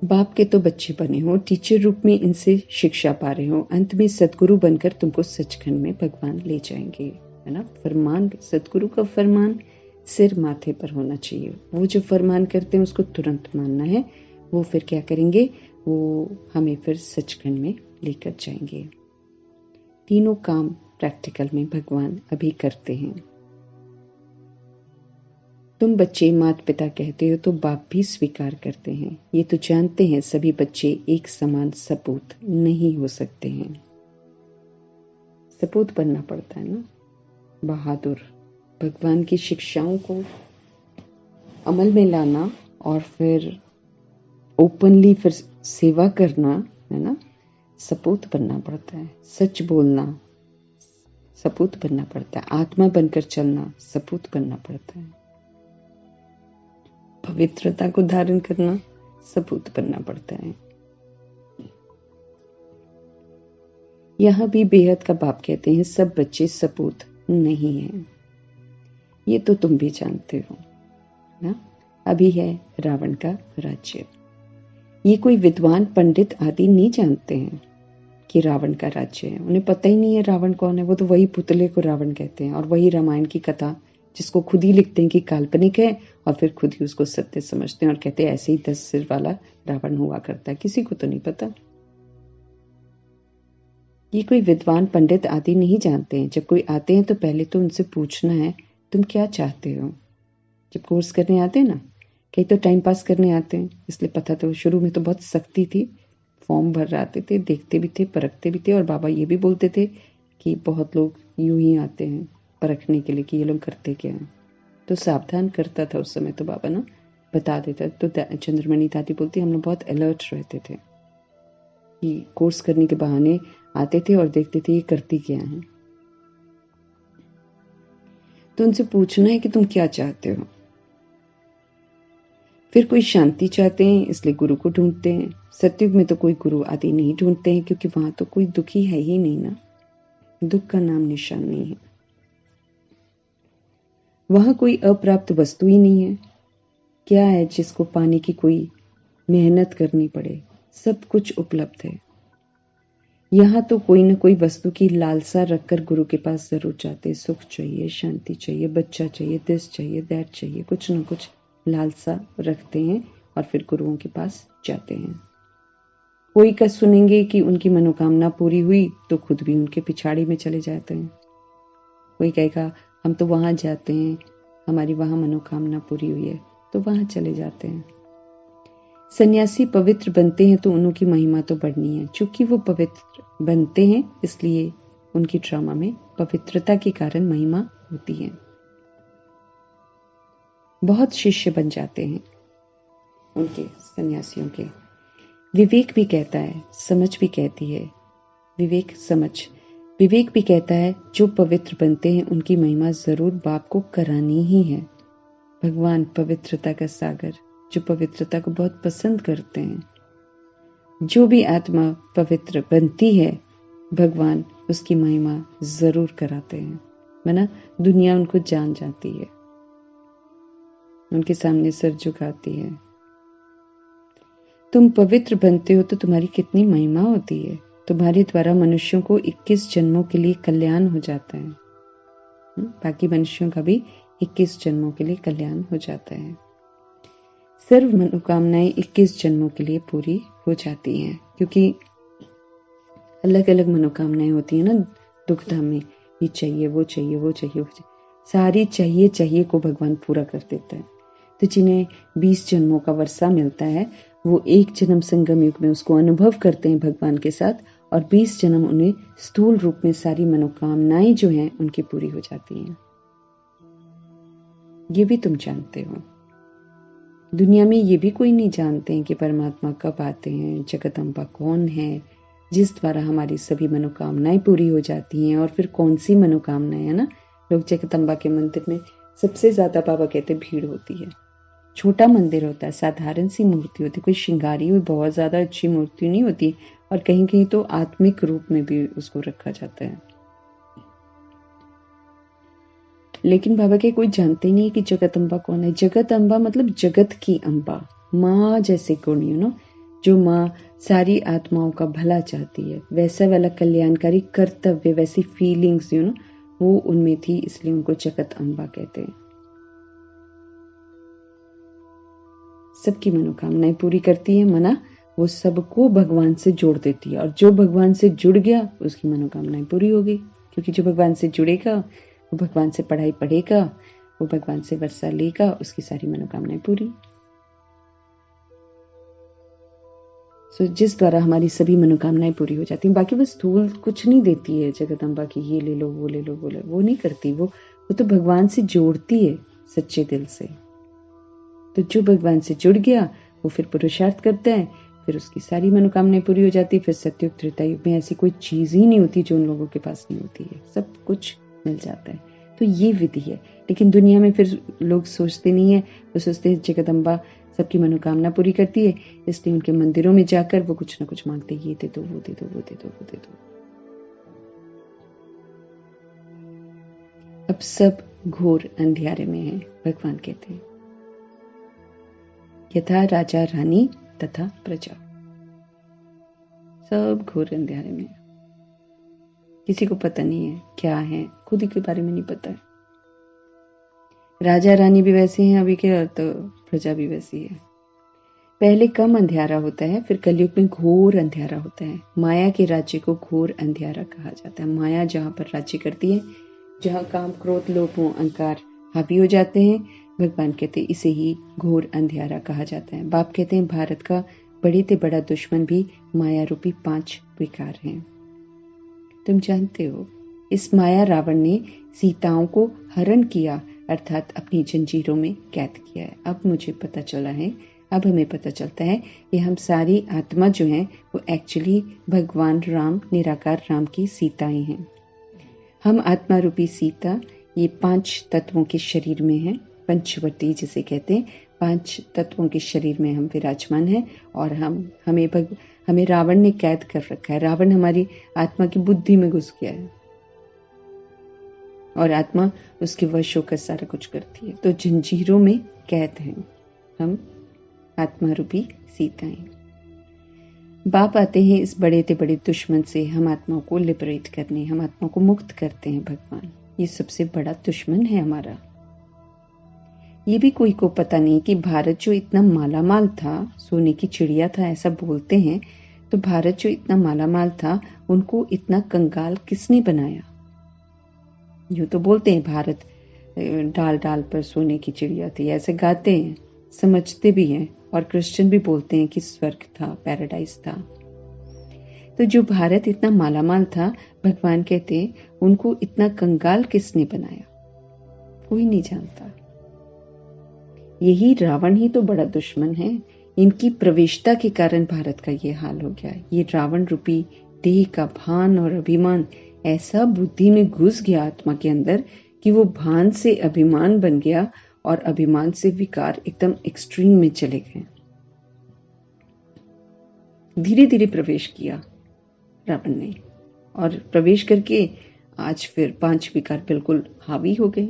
बाप के तो बच्चे बने हो, टीचर रूप में इनसे शिक्षा पा रहे हो, अंत में सदगुरु बनकर तुमको सचखंड में भगवान ले जाएंगे, है ना। फरमान, सदगुरु का फरमान सिर माथे पर होना चाहिए। वो जो फरमान करते हैं उसको तुरंत मानना है। वो फिर क्या करेंगे, वो हमें फिर सचखंड में लेकर जाएंगे। तीनों काम प्रैक्टिकल में भगवान अभी करते हैं। तुम बच्चे माता पिता कहते हो तो बाप भी स्वीकार करते हैं। ये तो जानते हैं सभी बच्चे एक समान सपूत नहीं हो सकते हैं। सपूत बनना पड़ता है ना, बहादुर, भगवान की शिक्षाओं को अमल में लाना और फिर ओपनली फिर सेवा करना, है ना। सपूत बनना पड़ता है, सच बोलना सपूत बनना पड़ता है, आत्मा बनकर चलना सपूत बनना पड़ता है, पवित्रता को धारण करना सपूत बनना पड़ता है। यहां भी बेहद का बाप कहते हैं सब बच्चे सपूत नहीं हैं। ये तो तुम भी जानते हो ना। अभी है रावण का राज्य। ये कोई विद्वान पंडित आदि नहीं जानते हैं कि रावण का राज्य है। उन्हें पता ही नहीं है रावण कौन है। वो तो वही पुतले को रावण कहते हैं और वही रामायण की कथा जिसको खुद ही लिखते हैं कि काल्पनिक है और फिर खुद ही उसको सत्य समझते हैं और कहते हैं ऐसे ही 10 सिर वाला रावण हुआ करता है। किसी को तो नहीं पता। ये कोई विद्वान पंडित आदि नहीं जानते हैं। जब कोई आते हैं तो पहले तो उनसे पूछना है तुम क्या चाहते हो। जब कोर्स करने आते हैं ना, कई तो टाइम पास करने आते हैं, इसलिए पता तो शुरू में तो बहुत सख्ती थी। फॉर्म भर आते थे, देखते भी थे, परखते भी थे और बाबा ये भी बोलते थे कि बहुत लोग यूं ही आते हैं परखने के लिए कि ये लोग करते क्या हैं। तो सावधान करता था उस समय तो बाबा ना, बता देता। तो चंद्रमणि दादी बोलती हम लोग बहुत अलर्ट रहते थे कि कोर्स करने के बहाने आते थे और देखते थे ये करती क्या है। तो उनसे पूछना है कि तुम क्या चाहते हो। फिर कोई शांति चाहते हैं इसलिए गुरु को ढूंढते हैं। सतयुग में तो कोई गुरु आदि नहीं ढूंढते हैं क्योंकि वहां तो कोई दुखी है ही नहीं ना, दुख का नाम निशान नहीं है। वहां कोई अप्राप्त वस्तु ही नहीं है। क्या है जिसको पाने की कोई मेहनत करनी पड़े, सब कुछ उपलब्ध है। यहाँ तो कोई न कोई वस्तु की लालसा रखकर गुरु के पास जरूर जाते। सुख चाहिए, शांति चाहिए, बच्चा चाहिए, दिस चाहिए, दैट चाहिए, कुछ न कुछ लालसा रखते हैं और फिर गुरुओं के पास जाते हैं। कोई का सुनेंगे कि उनकी मनोकामना पूरी हुई तो खुद भी उनके पिछाड़ी में चले जाते हैं। कोई कहेगा हम तो वहां जाते हैं, हमारी वहां मनोकामना पूरी हुई है, तो वहां चले जाते हैं। सन्यासी पवित्र बनते हैं तो उनकी महिमा तो बढ़नी है। चूंकि वो पवित्र बनते हैं इसलिए उनकी ड्रामा में पवित्रता के कारण महिमा होती है। बहुत शिष्य बन जाते हैं उनके, सन्यासियों के। विवेक भी कहता है, समझ भी कहती है, विवेक समझ, विवेक भी कहता है जो पवित्र बनते हैं उनकी महिमा जरूर बाप को करानी ही है। भगवान पवित्रता का सागर, जो पवित्रता को बहुत पसंद करते हैं। जो भी आत्मा पवित्र बनती है भगवान उसकी महिमा जरूर कराते हैं, वरना दुनिया उनको जान जाती है, उनके सामने सर झुकाती है। तुम पवित्र बनते हो तो तुम्हारी कितनी महिमा होती है। तुम्हारे द्वारा मनुष्यों को 21 जन्मों के लिए कल्याण हो जाता है। बाकी मनुष्यों का भी 21 जन्मों के लिए कल्याण हो जाता है। सर्व मनोकामनाएं 21 जन्मों के लिए पूरी हो जाती हैं, क्योंकि अलग अलग मनोकामनाएं होती है ना दुखधाम में। ये चाहिए, वो चाहिए, वो चाहिए, वो चाहिए, सारी चाहिए चाहिए को भगवान पूरा कर देता है। तो जिन्हें 20 जन्मों का वर्षा मिलता है वो एक जन्म संगम युग में उसको अनुभव करते हैं भगवान के साथ, और 20 जन्म उन्हें स्थूल रूप में सारी मनोकामनाएं जो हैं उनकी पूरी हो जाती हैं। ये भी तुम जानते हो। दुनिया में ये भी कोई नहीं जानते हैं कि परमात्मा कब आते हैं, जगदम्बा कौन है जिस द्वारा हमारी सभी मनोकामनाएं पूरी हो जाती हैं, और फिर कौन सी मनोकामनाएं है ना। लोग जगदम्बा के मंदिर में सबसे ज्यादा बाबा कहते भीड़ होती है। छोटा मंदिर होता है, साधारण सी मूर्ति होती है, कोई श्रृंगारी हुई बहुत ज्यादा अच्छी मूर्ति नहीं होती, और कहीं कहीं तो आत्मिक रूप में भी उसको रखा जाता है। लेकिन बाबा के कोई जानते ही नहीं कि जगदम्बा कौन है। जगदम्बा मतलब जगत की अम्बा, माँ जैसे गुण, जो माँ सारी आत्माओं का भला चाहती है, वैसा वाला कल्याणकारी कर्तव्य, वैसी फीलिंग्स वो उनमें थी, इसलिए उनको जगत अम्बा कहते हैं। सबकी मनोकामनाएं पूरी करती है, मना वो सबको भगवान से जोड़ देती है, और जो भगवान से जुड़ गया उसकी मनोकामनाएं पूरी हो गई। क्योंकि जो भगवान से जुड़ेगा वो भगवान से पढ़ाई पढ़ेगा, वो भगवान से वर्षा लेगा, उसकी सारी मनोकामनाएं पूरी। जिस द्वारा हमारी सभी मनोकामनाएं पूरी हो जाती हैं। बाकी बस स्थूल कुछ नहीं देती है जगदम्बा की, ये ले लो, वो ले लो, वो नहीं करती। वो तो भगवान से जोड़ती है सच्चे दिल से। तो जो भगवान से जुड़ गया वो फिर पुरुषार्थ करता है, फिर उसकी सारी मनोकामनाएं पूरी हो जाती है। फिर सतयुग त्रेता युग में ऐसी कोई चीज ही नहीं होती जो उन लोगों के पास नहीं होती है, सब कुछ मिल जाता है। तो ये विधि है। लेकिन दुनिया में फिर लोग सोचते नहीं है, वो सोचते हैं जगदम्बा सबकी मनोकामना पूरी करती है, इसलिए उनके मंदिरों में जाकर वो कुछ ना कुछ मांगते, ये दे दो, वो दे दो, वो दे दो, वो दे दो। अब सब घोर अंधियारे में है, भगवान कहते हैं, यथा राजा रानी तथा प्रजा। सब घोर अंधियारे में, किसी को पता नहीं है क्या है, खुद ही के बारे में नहीं पता है। राजा रानी भी वैसे हैं अभी के, तो प्रजा भी वैसी है। पहले कम अंधियारा होता है, फिर कलयुग में घोर अंधियारा होता है। माया के राज्य को घोर अंधियारा कहा जाता है। माया जहां पर राज्य करती है, जहां काम क्रोध लोभ अहंकार हावी हो जाते हैं, भगवान कहते हैं इसे ही घोर अंधियारा कहा जाता है। बाप कहते हैं भारत का बड़े से बड़ा दुश्मन भी माया रूपी 5 विकार हैं। तुम जानते हो इस माया रावण ने सीताओं को हरण किया, अर्थात अपनी जंजीरों में कैद किया है। अब मुझे पता चला है, अब हमें पता चलता है कि हम सारी आत्मा जो है वो एक्चुअली भगवान राम, निराकार राम की सीताएं हैं। हम आत्मा रूपी सीता ये 5 तत्वों के शरीर में है, पंचवटी जिसे कहते हैं, 5 तत्वों के शरीर में हम विराजमान हैं, और हमें रावण ने कैद कर रखा है। रावण हमारी आत्मा की बुद्धि में घुस गया है और आत्मा उसके वश होकर सारा कुछ करती है। तो जंजीरों में कैद हैं हम, आत्मा रूपी सीताएं। बाप आते हैं इस बड़े से बड़े दुश्मन से हम आत्माओं को लिबरेट करने, हम आत्मा को मुक्त करते हैं। भगवान ये सबसे बड़ा दुश्मन है हमारा। ये भी कोई को पता नहीं कि भारत जो इतना मालामाल था, सोने की चिड़िया था ऐसा बोलते हैं, तो भारत जो इतना मालामाल था उनको इतना कंगाल किसने बनाया? यूं तो बोलते हैं भारत डाल डाल पर सोने की चिड़िया थी, ऐसे गाते हैं, समझते भी हैं, और क्रिश्चियन भी बोलते हैं कि स्वर्ग था, पैराडाइज था। तो जो भारत इतना मालामाल था, भगवान कहते हैं उनको इतना कंगाल किसने बनाया? कोई नहीं जानता। यही रावण ही तो बड़ा दुश्मन है। इनकी प्रवेशता के कारण भारत का ये हाल हो गया। ये रावण रूपी देह का भान और अभिमान ऐसा बुद्धि में घुस गया आत्मा के अंदर कि वो भान से अभिमान बन गया और अभिमान से विकार एकदम एक्सट्रीम में चले गए। धीरे धीरे प्रवेश किया रावण ने, और प्रवेश करके आज फिर 5 विकार बिल्कुल हावी हो गए,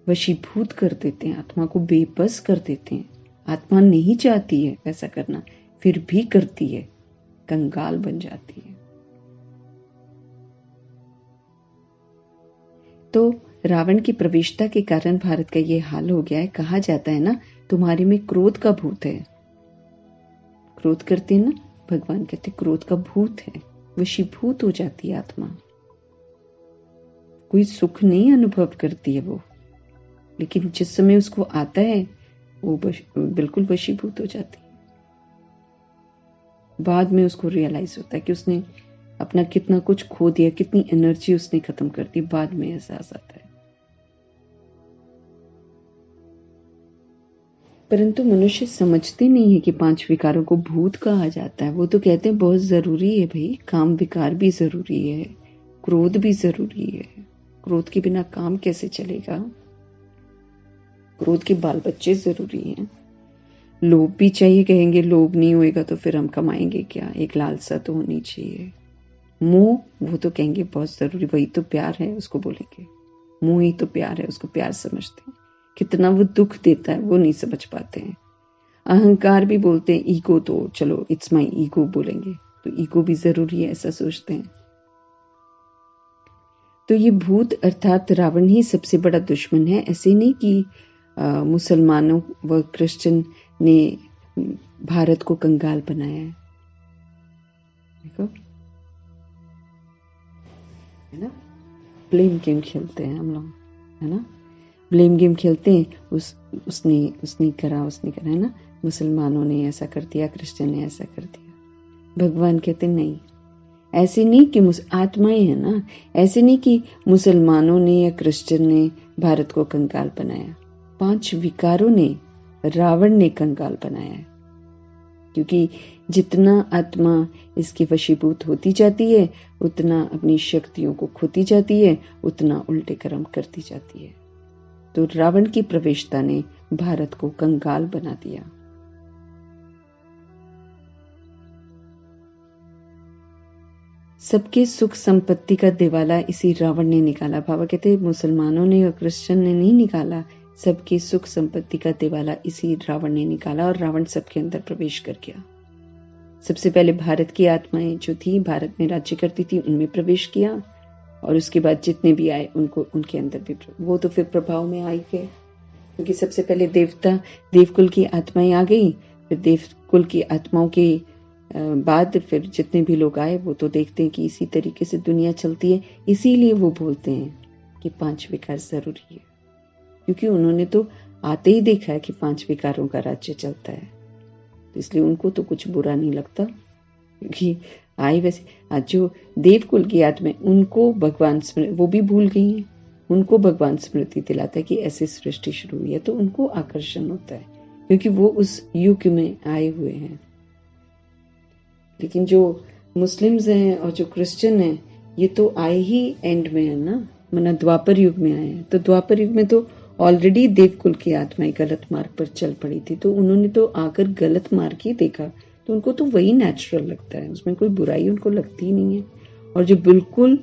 वशीभूत कर देते हैं, आत्मा को बेबस कर देते हैं। आत्मा नहीं चाहती है वैसा करना, फिर भी करती है, कंगाल बन जाती है। तो रावण की प्रवेशता के कारण भारत का ये हाल हो गया है। कहा जाता है ना, तुम्हारे में क्रोध का भूत है। क्रोध करते हैं ना, भगवान कहते क्रोध का भूत है, वशीभूत हो जाती है आत्मा। कोई सुख नहीं अनुभव करती है वो, लेकिन जिस समय उसको आता है वो बिल्कुल वशीभूत हो जाती है। बाद में उसको रियलाइज होता है कि उसने अपना कितना कुछ खो दिया, कितनी एनर्जी उसने खत्म कर दी। बाद में एहसास आता है। परंतु मनुष्य समझते नहीं है कि 5 विकारों को भूत कहा जाता है। वो तो कहते हैं बहुत जरूरी है भाई, काम विकार भी जरूरी है, क्रोध भी जरूरी है। क्रोध के बिना काम कैसे चलेगा? क्रोध के बाल बच्चे जरूरी हैं। लोभ भी चाहिए, कहेंगे लोभ नहीं होएगा तो फिर हम कमाएंगे क्या? एक लालसा तो होनी चाहिए। मोह, वो तो कहेंगे बहुत जरूरी, वही तो प्यार है, उसको बोलेंगे मोह ही तो प्यार है, उसको प्यार समझते हैं। कितना वो दुख देता है वो नहीं समझ पाते हैं। अहंकार भी बोलते हैं, ईगो तो चलो इट्स माई ईगो बोलेंगे, तो ईगो भी जरूरी है ऐसा सोचते हैं। तो ये भूत अर्थात रावण ही सबसे बड़ा दुश्मन है। ऐसे नहीं कि मुसलमानों व क्रिश्चियन ने भारत को कंगाल बनाया है। देखो है ना, ब्लेम गेम खेलते हैं हम लोग, है ना, ब्लेम गेम खेलते हैं। उसने करा है ना, मुसलमानों ने ऐसा कर दिया, क्रिश्चियन ने ऐसा कर दिया। भगवान कहते नहीं, ऐसे नहीं कि आत्माएं है ना, ऐसे नहीं कि मुसलमानों ने या क्रिश्चियन ने भारत को कंगाल बनाया। 5 विकारों ने, रावण ने कंगाल बनाया है। क्योंकि जितना आत्मा इसके वशीभूत होती जाती है, उतना अपनी शक्तियों को खोती जाती है, उतना उल्टे कर्म करती जाती है। तो रावण की प्रवेशता ने भारत को कंगाल बना दिया। सबके सुख संपत्ति का दिवाला इसी रावण ने निकाला। बाबा कहते मुसलमानों ने और क्रिश्चियन ने नहीं निकाला, सबकी सुख संपत्ति का दिवाला इसी रावण ने निकाला, और रावण सबके अंदर प्रवेश कर गया। सबसे पहले भारत की आत्माएं जो थी, भारत में राज्य करती थी, उनमें प्रवेश किया, और उसके बाद जितने भी आए उनको उनके अंदर भी, वो तो फिर प्रभाव में आ गए। क्योंकि सबसे पहले देवकुल की आत्माएं आ गई, फिर देवकुल की आत्माओं के बाद फिर जितने भी लोग आए, वो तो देखते हैं कि इसी तरीके से दुनिया चलती है। इसीलिए वो बोलते हैं कि 5 विकार जरूरी है, क्योंकि उन्होंने तो आते ही देखा है कि 5 विकारों का राज्य चलता है। तो इसलिए उनको तो कुछ बुरा नहीं लगता, क्योंकि आए वैसे। आज जो देवकुल की आत्मा, उनको भगवान स्मृति, वो भी भूल गई हैं, उनको भगवान स्मृति दिलाता है कि ऐसी सृष्टि शुरू हुई है, तो उनको आकर्षण होता है, क्योंकि वो उस युग में आए हुए हैं। लेकिन जो मुस्लिम्स हैं और जो क्रिश्चियन हैं, ये तो आए ही एंड में है ना, मना द्वापर युग में आए हैं। तो द्वापर युग में तो ऑलरेडी देवकुल की आत्माएं गलत मार्ग पर चल पड़ी थी, तो उन्होंने तो आकर गलत मार्ग ही देखा, तो उनको तो वही नेचुरल लगता है, उसमें कोई बुराई उनको लगती ही नहीं है। और जो बिल्कुल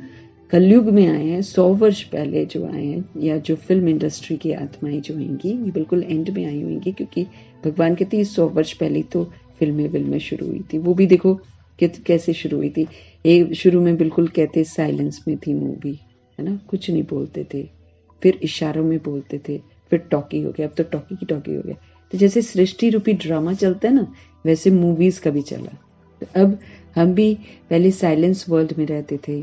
कलयुग में आए हैं, 100 वर्ष पहले जो आए हैं, या जो फिल्म इंडस्ट्री की आत्माएं जो होंगी, ये बिल्कुल एंड में आई होंगी, क्योंकि भगवान कहते हैं 100 वर्ष पहले तो फिल्में शुरू हुई थी। वो भी देखो कैसे शुरू हुई थी। एक शुरू में बिल्कुल कहते साइलेंस में थी मूवी, है ना, कुछ नहीं बोलते थे, फिर इशारों में बोलते थे, फिर टॉकी हो गया, अब तो टॉकी की टॉकी हो गया। तो जैसे सृष्टि रूपी ड्रामा चलता है ना, वैसे मूवीज का भी चला। तो अब हम भी पहले साइलेंस वर्ल्ड में रहते थे,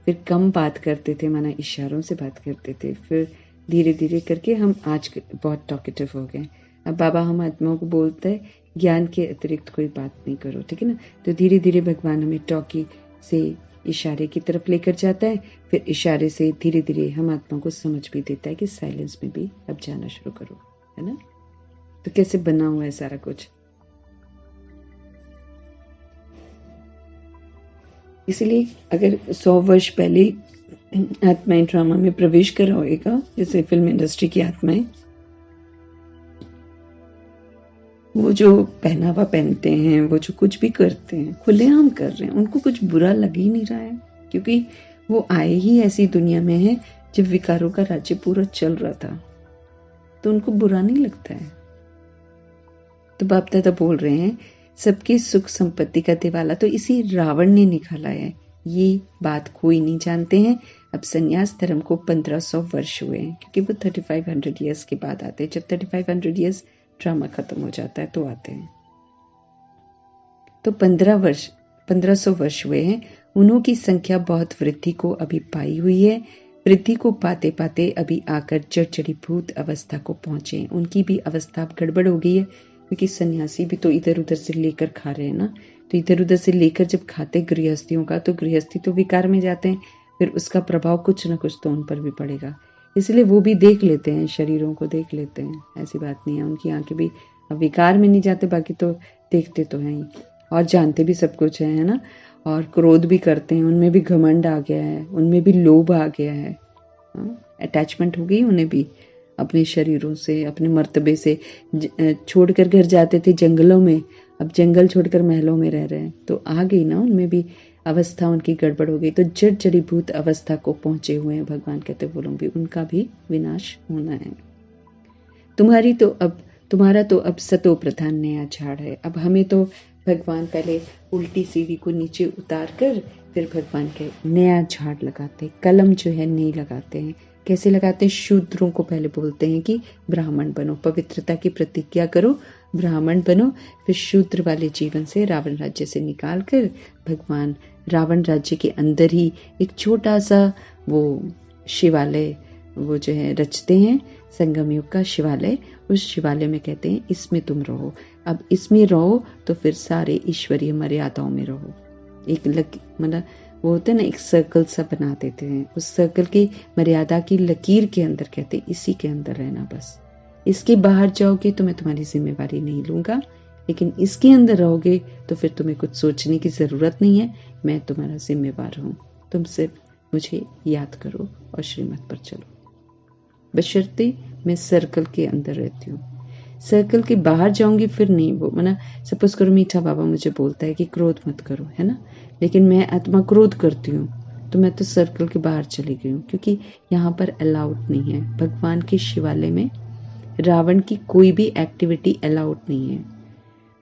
फिर कम बात करते थे, माना इशारों से बात करते थे, फिर धीरे धीरे करके हम आज बहुत टॉकेटिव हो गए। अब बाबा हम आत्माओं को बोलते हैं ज्ञान के अतिरिक्त कोई बात नहीं करो, ठीक है ना। तो धीरे धीरे भगवान हमें टॉकी से इशारे की तरफ लेकर जाता है, फिर इशारे से धीरे धीरे हम आत्माओं को समझ भी देता है कि साइलेंस में भी अब जाना शुरू करो, है ना। तो कैसे बना हुआ है सारा कुछ। इसलिए अगर 100 वर्ष पहले आत्माएं ड्रामा में प्रवेश कर होएगा, जैसे फिल्म इंडस्ट्री की आत्माएं, वो जो पहनावा पहनते हैं, वो जो कुछ भी करते हैं, खुलेआम कर रहे हैं, उनको कुछ बुरा लग ही नहीं रहा है, क्योंकि वो आए ही ऐसी दुनिया में है जब विकारों का राज्य पूरा चल रहा था, तो उनको बुरा नहीं लगता है। तो बाप दादा बोल रहे हैं सबकी सुख संपत्ति का दिवाला तो इसी रावण ने निकाला है, ये बात कोई नहीं जानते हैं। अब संन्यास धर्म को 1500 वर्ष हुए हैं, क्योंकि वो 3500 ईयर्स के बाद आते हैं। जब 3500 ईयर्स ड्रामा खत्म हो जाता है तो आते हैं। तो 1500 वर्ष हुए हैं। उन्हों की संख्या बहुत वृद्धि को अभी पाई हुई है। वृद्धि को पाते पाते अभी आकर जर्जरीभूत अवस्था को पहुंचे। उनकी भी अवस्था गड़बड़ हो गई है, क्योंकि सन्यासी भी तो इधर उधर से लेकर खा रहे हैं ना। तो इधर उधर से लेकर जब खाते गृहस्थियों का, तो गृहस्थी तो विकार में जाते हैं, फिर उसका प्रभाव कुछ ना कुछ तो उन पर भी पड़ेगा। इसलिए वो भी देख लेते हैं, शरीरों को देख लेते हैं, ऐसी बात नहीं है। उनकी आंखें भी अब विकार में नहीं जाते, बाकी तो देखते तो हैं ही, और जानते भी सब कुछ है ना। और क्रोध भी करते हैं, उनमें भी घमंड आ गया है, उनमें भी लोभ आ गया है, अटैचमेंट हो गई उन्हें भी अपने शरीरों से, अपने मर्तबे से। छोड़कर घर जाते थे जंगलों में, अब जंगल छोड़कर महलों में रह रहे हैं, तो आ गई ना उनमें भी अवस्था, उनकी गड़बड़ हो गई, तो जड़ जड़ीभूत अवस्था को पहुंचे हुए हैं। भगवान कहते वो लोग भी, उनका भी विनाश होना है। तुम्हारा तो अब सतो प्रधान नया झाड़ है। अब हमें तो भगवान पहले उल्टी सीढ़ी को नीचे उतार कर फिर भगवान के नया झाड़ लगाते, कलम जो है नहीं लगाते हैं। कैसे लगाते हैं? शूद्रों को पहले बोलते हैं कि ब्राह्मण बनो, पवित्रता की प्रतिज्ञा करो, ब्राह्मण बनो, फिर शूद्र वाले जीवन से, रावण राज्य से निकाल कर भगवान रावण राज्य के अंदर ही एक छोटा सा वो शिवालय वो जो है रचते हैं, संगम युग का शिवालय। उस शिवालय में कहते हैं इसमें तुम रहो। अब इसमें रहो तो फिर सारे ईश्वरीय मर्यादाओं में रहो। एक मतलब वो होता है ना, एक सर्कल सा बना देते हैं, उस सर्कल की मर्यादा की लकीर के अंदर कहते हैं इसी के अंदर रहना बस। इसके बाहर जाओगे तो मैं तुम्हारी जिम्मेवारी नहीं लूंगा, लेकिन इसके अंदर रहोगे तो फिर तुम्हें कुछ सोचने की जरूरत नहीं है, मैं तुम्हारा जिम्मेवार हूं। तुम सिर्फ मुझे याद करो और श्रीमत पर चलो, बशर्ते मैं सर्कल के अंदर रहती हूँ। सर्कल के बाहर जाऊंगी फिर नहीं। वो मना सपोज करो मीठा बाबा मुझे बोलता है कि क्रोध मत करो, है ना, लेकिन मैं आत्मा क्रोध करती हूँ, तो मैं तो सर्कल के बाहर चली गई हूँ, क्योंकि यहाँ पर अलाउड नहीं है। भगवान के शिवालय में रावण की कोई भी एक्टिविटी अलाउड नहीं है।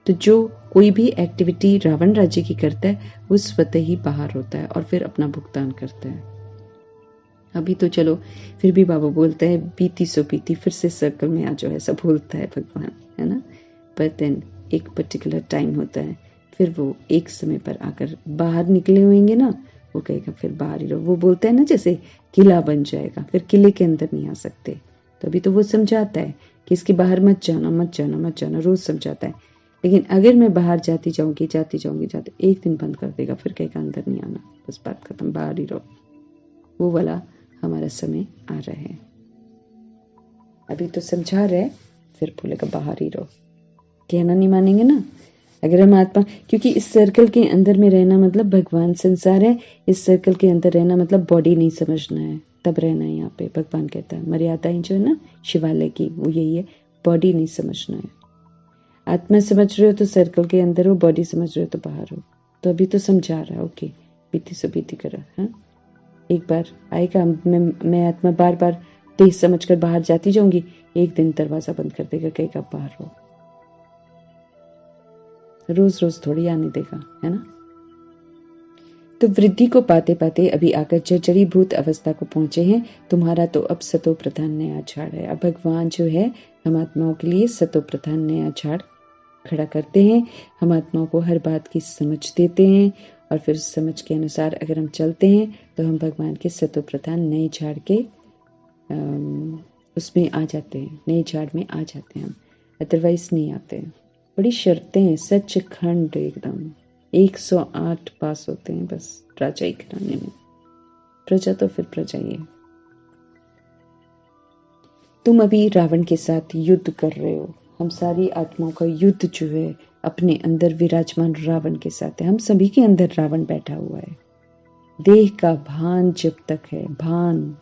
तो जो कोई भी एक्टिविटी रावण राज्य की करता है वो स्वतः ही बाहर होता है और फिर अपना भुगतान करता है। अभी तो चलो फिर भी बाबा बोलता है बीती सो बीती, फिर से सर्कल में आ जाओ, ऐसा बोलता है भगवान, है ना। पर देन एक पर्टिकुलर टाइम होता है, फिर वो एक समय पर आकर बाहर निकले होंगे ना, वो कहेगा फिर बाहर ही रहो। वो बोलता है ना जैसे किला बन जाएगा, फिर किले के अंदर नहीं आ सकते। तो अभी तो वो समझाता है कि इसके बाहर मत जाना, मत जाना, मत जाना, रोज समझाता है। लेकिन अगर मैं बाहर जाती जाऊंगी एक दिन बंद कर देगा, फिर कहेगा अंदर नहीं आना, बस बात खत्म, बाहर ही रहो। वो वाला हमारा समय आ रहा है। अभी तो समझा रहे, फिर बोलेगा बाहर ही रहो। कहना नहीं मानेंगे ना। अगर हम आत्मा, क्योंकि इस सर्कल के अंदर में रहना मतलब भगवान संसार है, इस सर्कल के अंदर रहना मतलब बॉडी नहीं समझना है, तब रहना है यहाँ पे। भगवान कहता है मर्यादाएं जो है ना शिवालय की, वो यही है, बॉडी नहीं समझना है। आत्मा समझ रहे हो तो सर्कल के अंदर हो, बॉडी समझ रहे हो तो बाहर हो। तो अभी तो समझा रहा है, ओके बीती सो बीती करो। हाँ, एक बार आएगा, मैं आत्मा बार बार देह समझकर बाहर जाती जाऊंगी, एक दिन दरवाजा बंद कर देगा, कहेगा बाहर हो। रोज रोज थोड़ी आने देगा, है ना। तो वृद्धि को पाते पाते अभी आकर जर्जरीभूत अवस्था को पहुंचे हैं। तुम्हारा तो अब सतो प्रधान नया झाड़ है। अब भगवान जो है हम आत्माओं के लिए सतो प्रधान नया झाड़ खड़ा करते हैं। हम आत्माओं को हर बात की समझ देते हैं, और फिर उस समझ के अनुसार अगर हम चलते हैं तो हम भगवान के सतो प्रधान नए झाड़ के उसमें आ जाते हैं, नए झाड़ में आ जाते हैं हम। अदरवाइज नहीं आते। बड़ी शर्तें हैं, सचखंड एकदम 108 पास होते हैं बस राजा कराने में। प्रजा तो फिर प्रजा ही है। तुम अभी रावण के साथ युद्ध कर रहे हो। हम सारी आत्माओं का युद्ध जो है अपने अंदर विराजमान रावण के साथ है। हम सभी के अंदर रावण बैठा हुआ है। देह का भान जब तक है, भान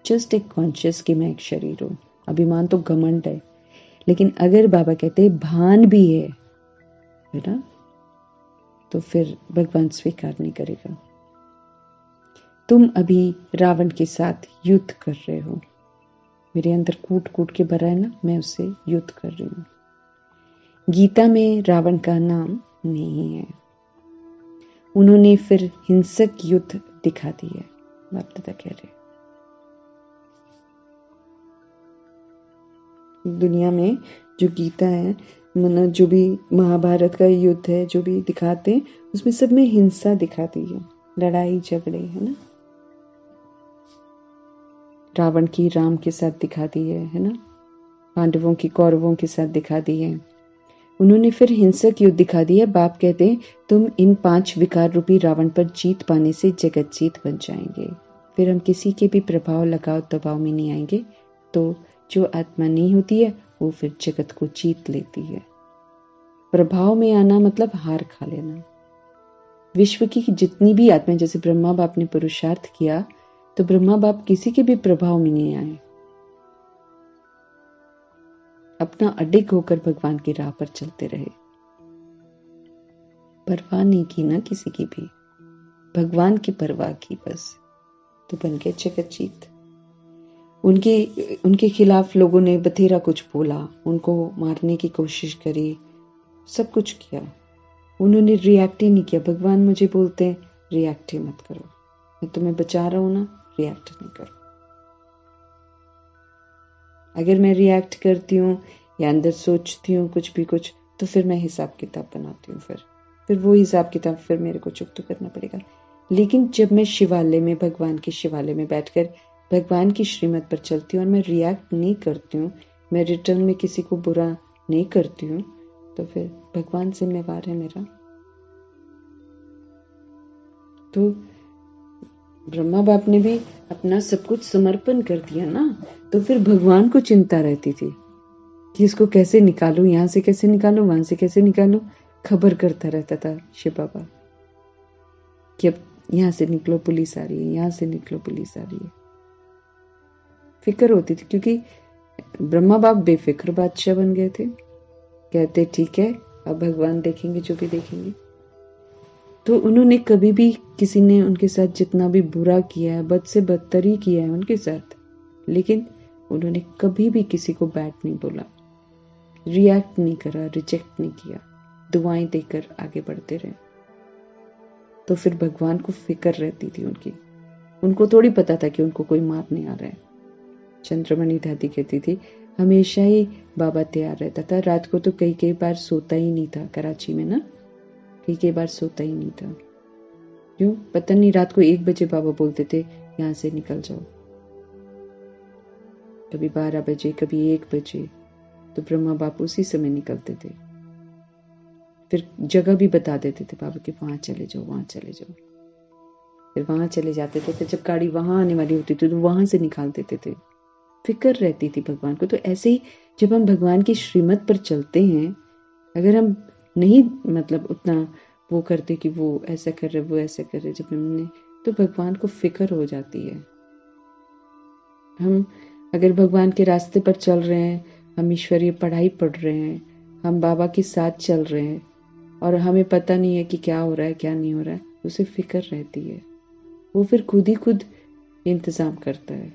जस्ट एक कॉन्शियस कि मैं एक शरीर हूं। अभिमान तो घमंड है, लेकिन अगर बाबा कहते हैं भान भी है ना, तो फिर भगवान स्वीकार नहीं करेगा। तुम अभी रावण के साथ युद्ध कर रहे हो। मेरे अंदर कूट कूट के भरा है ना, मैं उससे युद्ध कर रही हूं। गीता में रावण का नाम नहीं है। उन्होंने फिर हिंसक युद्ध दिखा दी है, बाप दादा कह रहे। दुनिया में जो गीता है, मतलब जो भी महाभारत का युद्ध है जो भी दिखाते हैं, उसमें सब में हिंसा दिखाती है, लड़ाई झगड़े, है ना। रावण की राम के साथ दिखा दी है ना। पांडवों की कौरवों के साथ दिखा दी है। उन्होंने फिर हिंसक युद्ध दिखा दिया। बाप कहते हैं तुम इन 5 विकार रूपी रावण पर जीत पाने से जगत जीत बन जाएंगे। फिर हम किसी के भी प्रभाव लगाव दबाव में नहीं आएंगे। तो जो आत्मा नहीं होती है वो फिर जगत को जीत लेती है। प्रभाव में आना मतलब हार खा लेना। विश्व की जितनी भी आत्माएं, जैसे ब्रह्मा बाप ने पुरुषार्थ किया, तो ब्रह्मा बाप किसी के भी प्रभाव में नहीं आए। अपना अडिग होकर भगवान की राह पर चलते रहे। परवाह नहीं की ना किसी की भी, भगवान की परवाह की बस, तो बन गए जगत जीत। उनके खिलाफ लोगों ने बथेरा कुछ बोला, उनको मारने की कोशिश करी, सब कुछ किया। उन्होंने रिएक्ट ही नहीं किया। भगवान मुझे बोलते हैं रिएक्ट ही मत करो, मैं तुम्हें बचा रहा हूं ना, रिएक्ट नहीं करो। अगर मैं रिएक्ट करती हूँ या अंदर सोचती हूँ कुछ भी कुछ, तो फिर मैं हिसाब किताब बनाती हूँ। फिर वो हिसाब किताब फिर मेरे को चुकता करना पड़ेगा। लेकिन जब मैं शिवालय में, भगवान के शिवालय में बैठकर भगवान की श्रीमत पर चलती हूँ और मैं रिएक्ट नहीं करती हूँ, मैं रिटर्न में किसी को बुरा नहीं करती हूँ, तो फिर भगवान जिम्मेवार है मेरा। तो ब्रह्मा बाप ने भी अपना सब कुछ समर्पण कर दिया ना, तो फिर भगवान को चिंता रहती थी कि इसको कैसे निकालूं, यहां से कैसे निकालूं, वहां से कैसे निकालूं। खबर करता रहता था शिव बाबा कि अब यहां से निकलो, पुलिस आ रही है, यहां से निकलो, पुलिस आ रही है। फिक्र होती थी, क्योंकि ब्रह्मा बाप बेफिक्र बादशाह बन गए थे। कहते ठीक है, अब भगवान देखेंगे जो भी देखेंगे। तो उन्होंने कभी भी, किसी ने उनके साथ जितना भी बुरा किया है, बद से बदतर ही किया है उनके साथ, लेकिन उन्होंने कभी भी किसी को बैड नहीं बोला, रिएक्ट नहीं करा, रिजेक्ट नहीं किया, दुआएं देकर आगे बढ़ते रहे। तो फिर भगवान को फिक्र रहती थी उनकी। उनको थोड़ी पता था कि उनको कोई मारने आ रहा है। चंद्रमणि दादी कहती थी हमेशा ही बाबा तैयार रहता था। रात को तो कई बार सोता ही नहीं था कराची में ना, कई बार सोता ही नहीं था। क्यों पता नहीं। रात को 1 बजे बाबा बोलते थे यहां से निकल जाओ, कभी 12 बजे, कभी 1 बजे। तो ब्रह्मा बाप उसी समय निकलते थे। फिर जगह भी बता देते थे बाबा कि वहां चले जाओ, वहां चले जाओ। फिर वहां चले जाते थे। फिर जब गाड़ी वहां आने वाली होती थी तो वहां से निकाल देते थे। फिक्र रहती थी भगवान को। तो ऐसे ही जब हम भगवान की श्रीमत पर चलते हैं, अगर हम नहीं मतलब उतना वो करते कि वो ऐसा कर रहे, वो ऐसा कर रहे, जब हमने, तो भगवान को फिक्र हो जाती है। हम अगर भगवान के रास्ते पर चल रहे हैं, हम ईश्वरीय पढ़ाई पढ़ रहे हैं, हम बाबा के साथ चल रहे हैं और हमें पता नहीं है कि क्या हो रहा है क्या नहीं हो रहा है, उसे फिक्र रहती है। वो फिर खुद ही खुद इंतजाम करता है।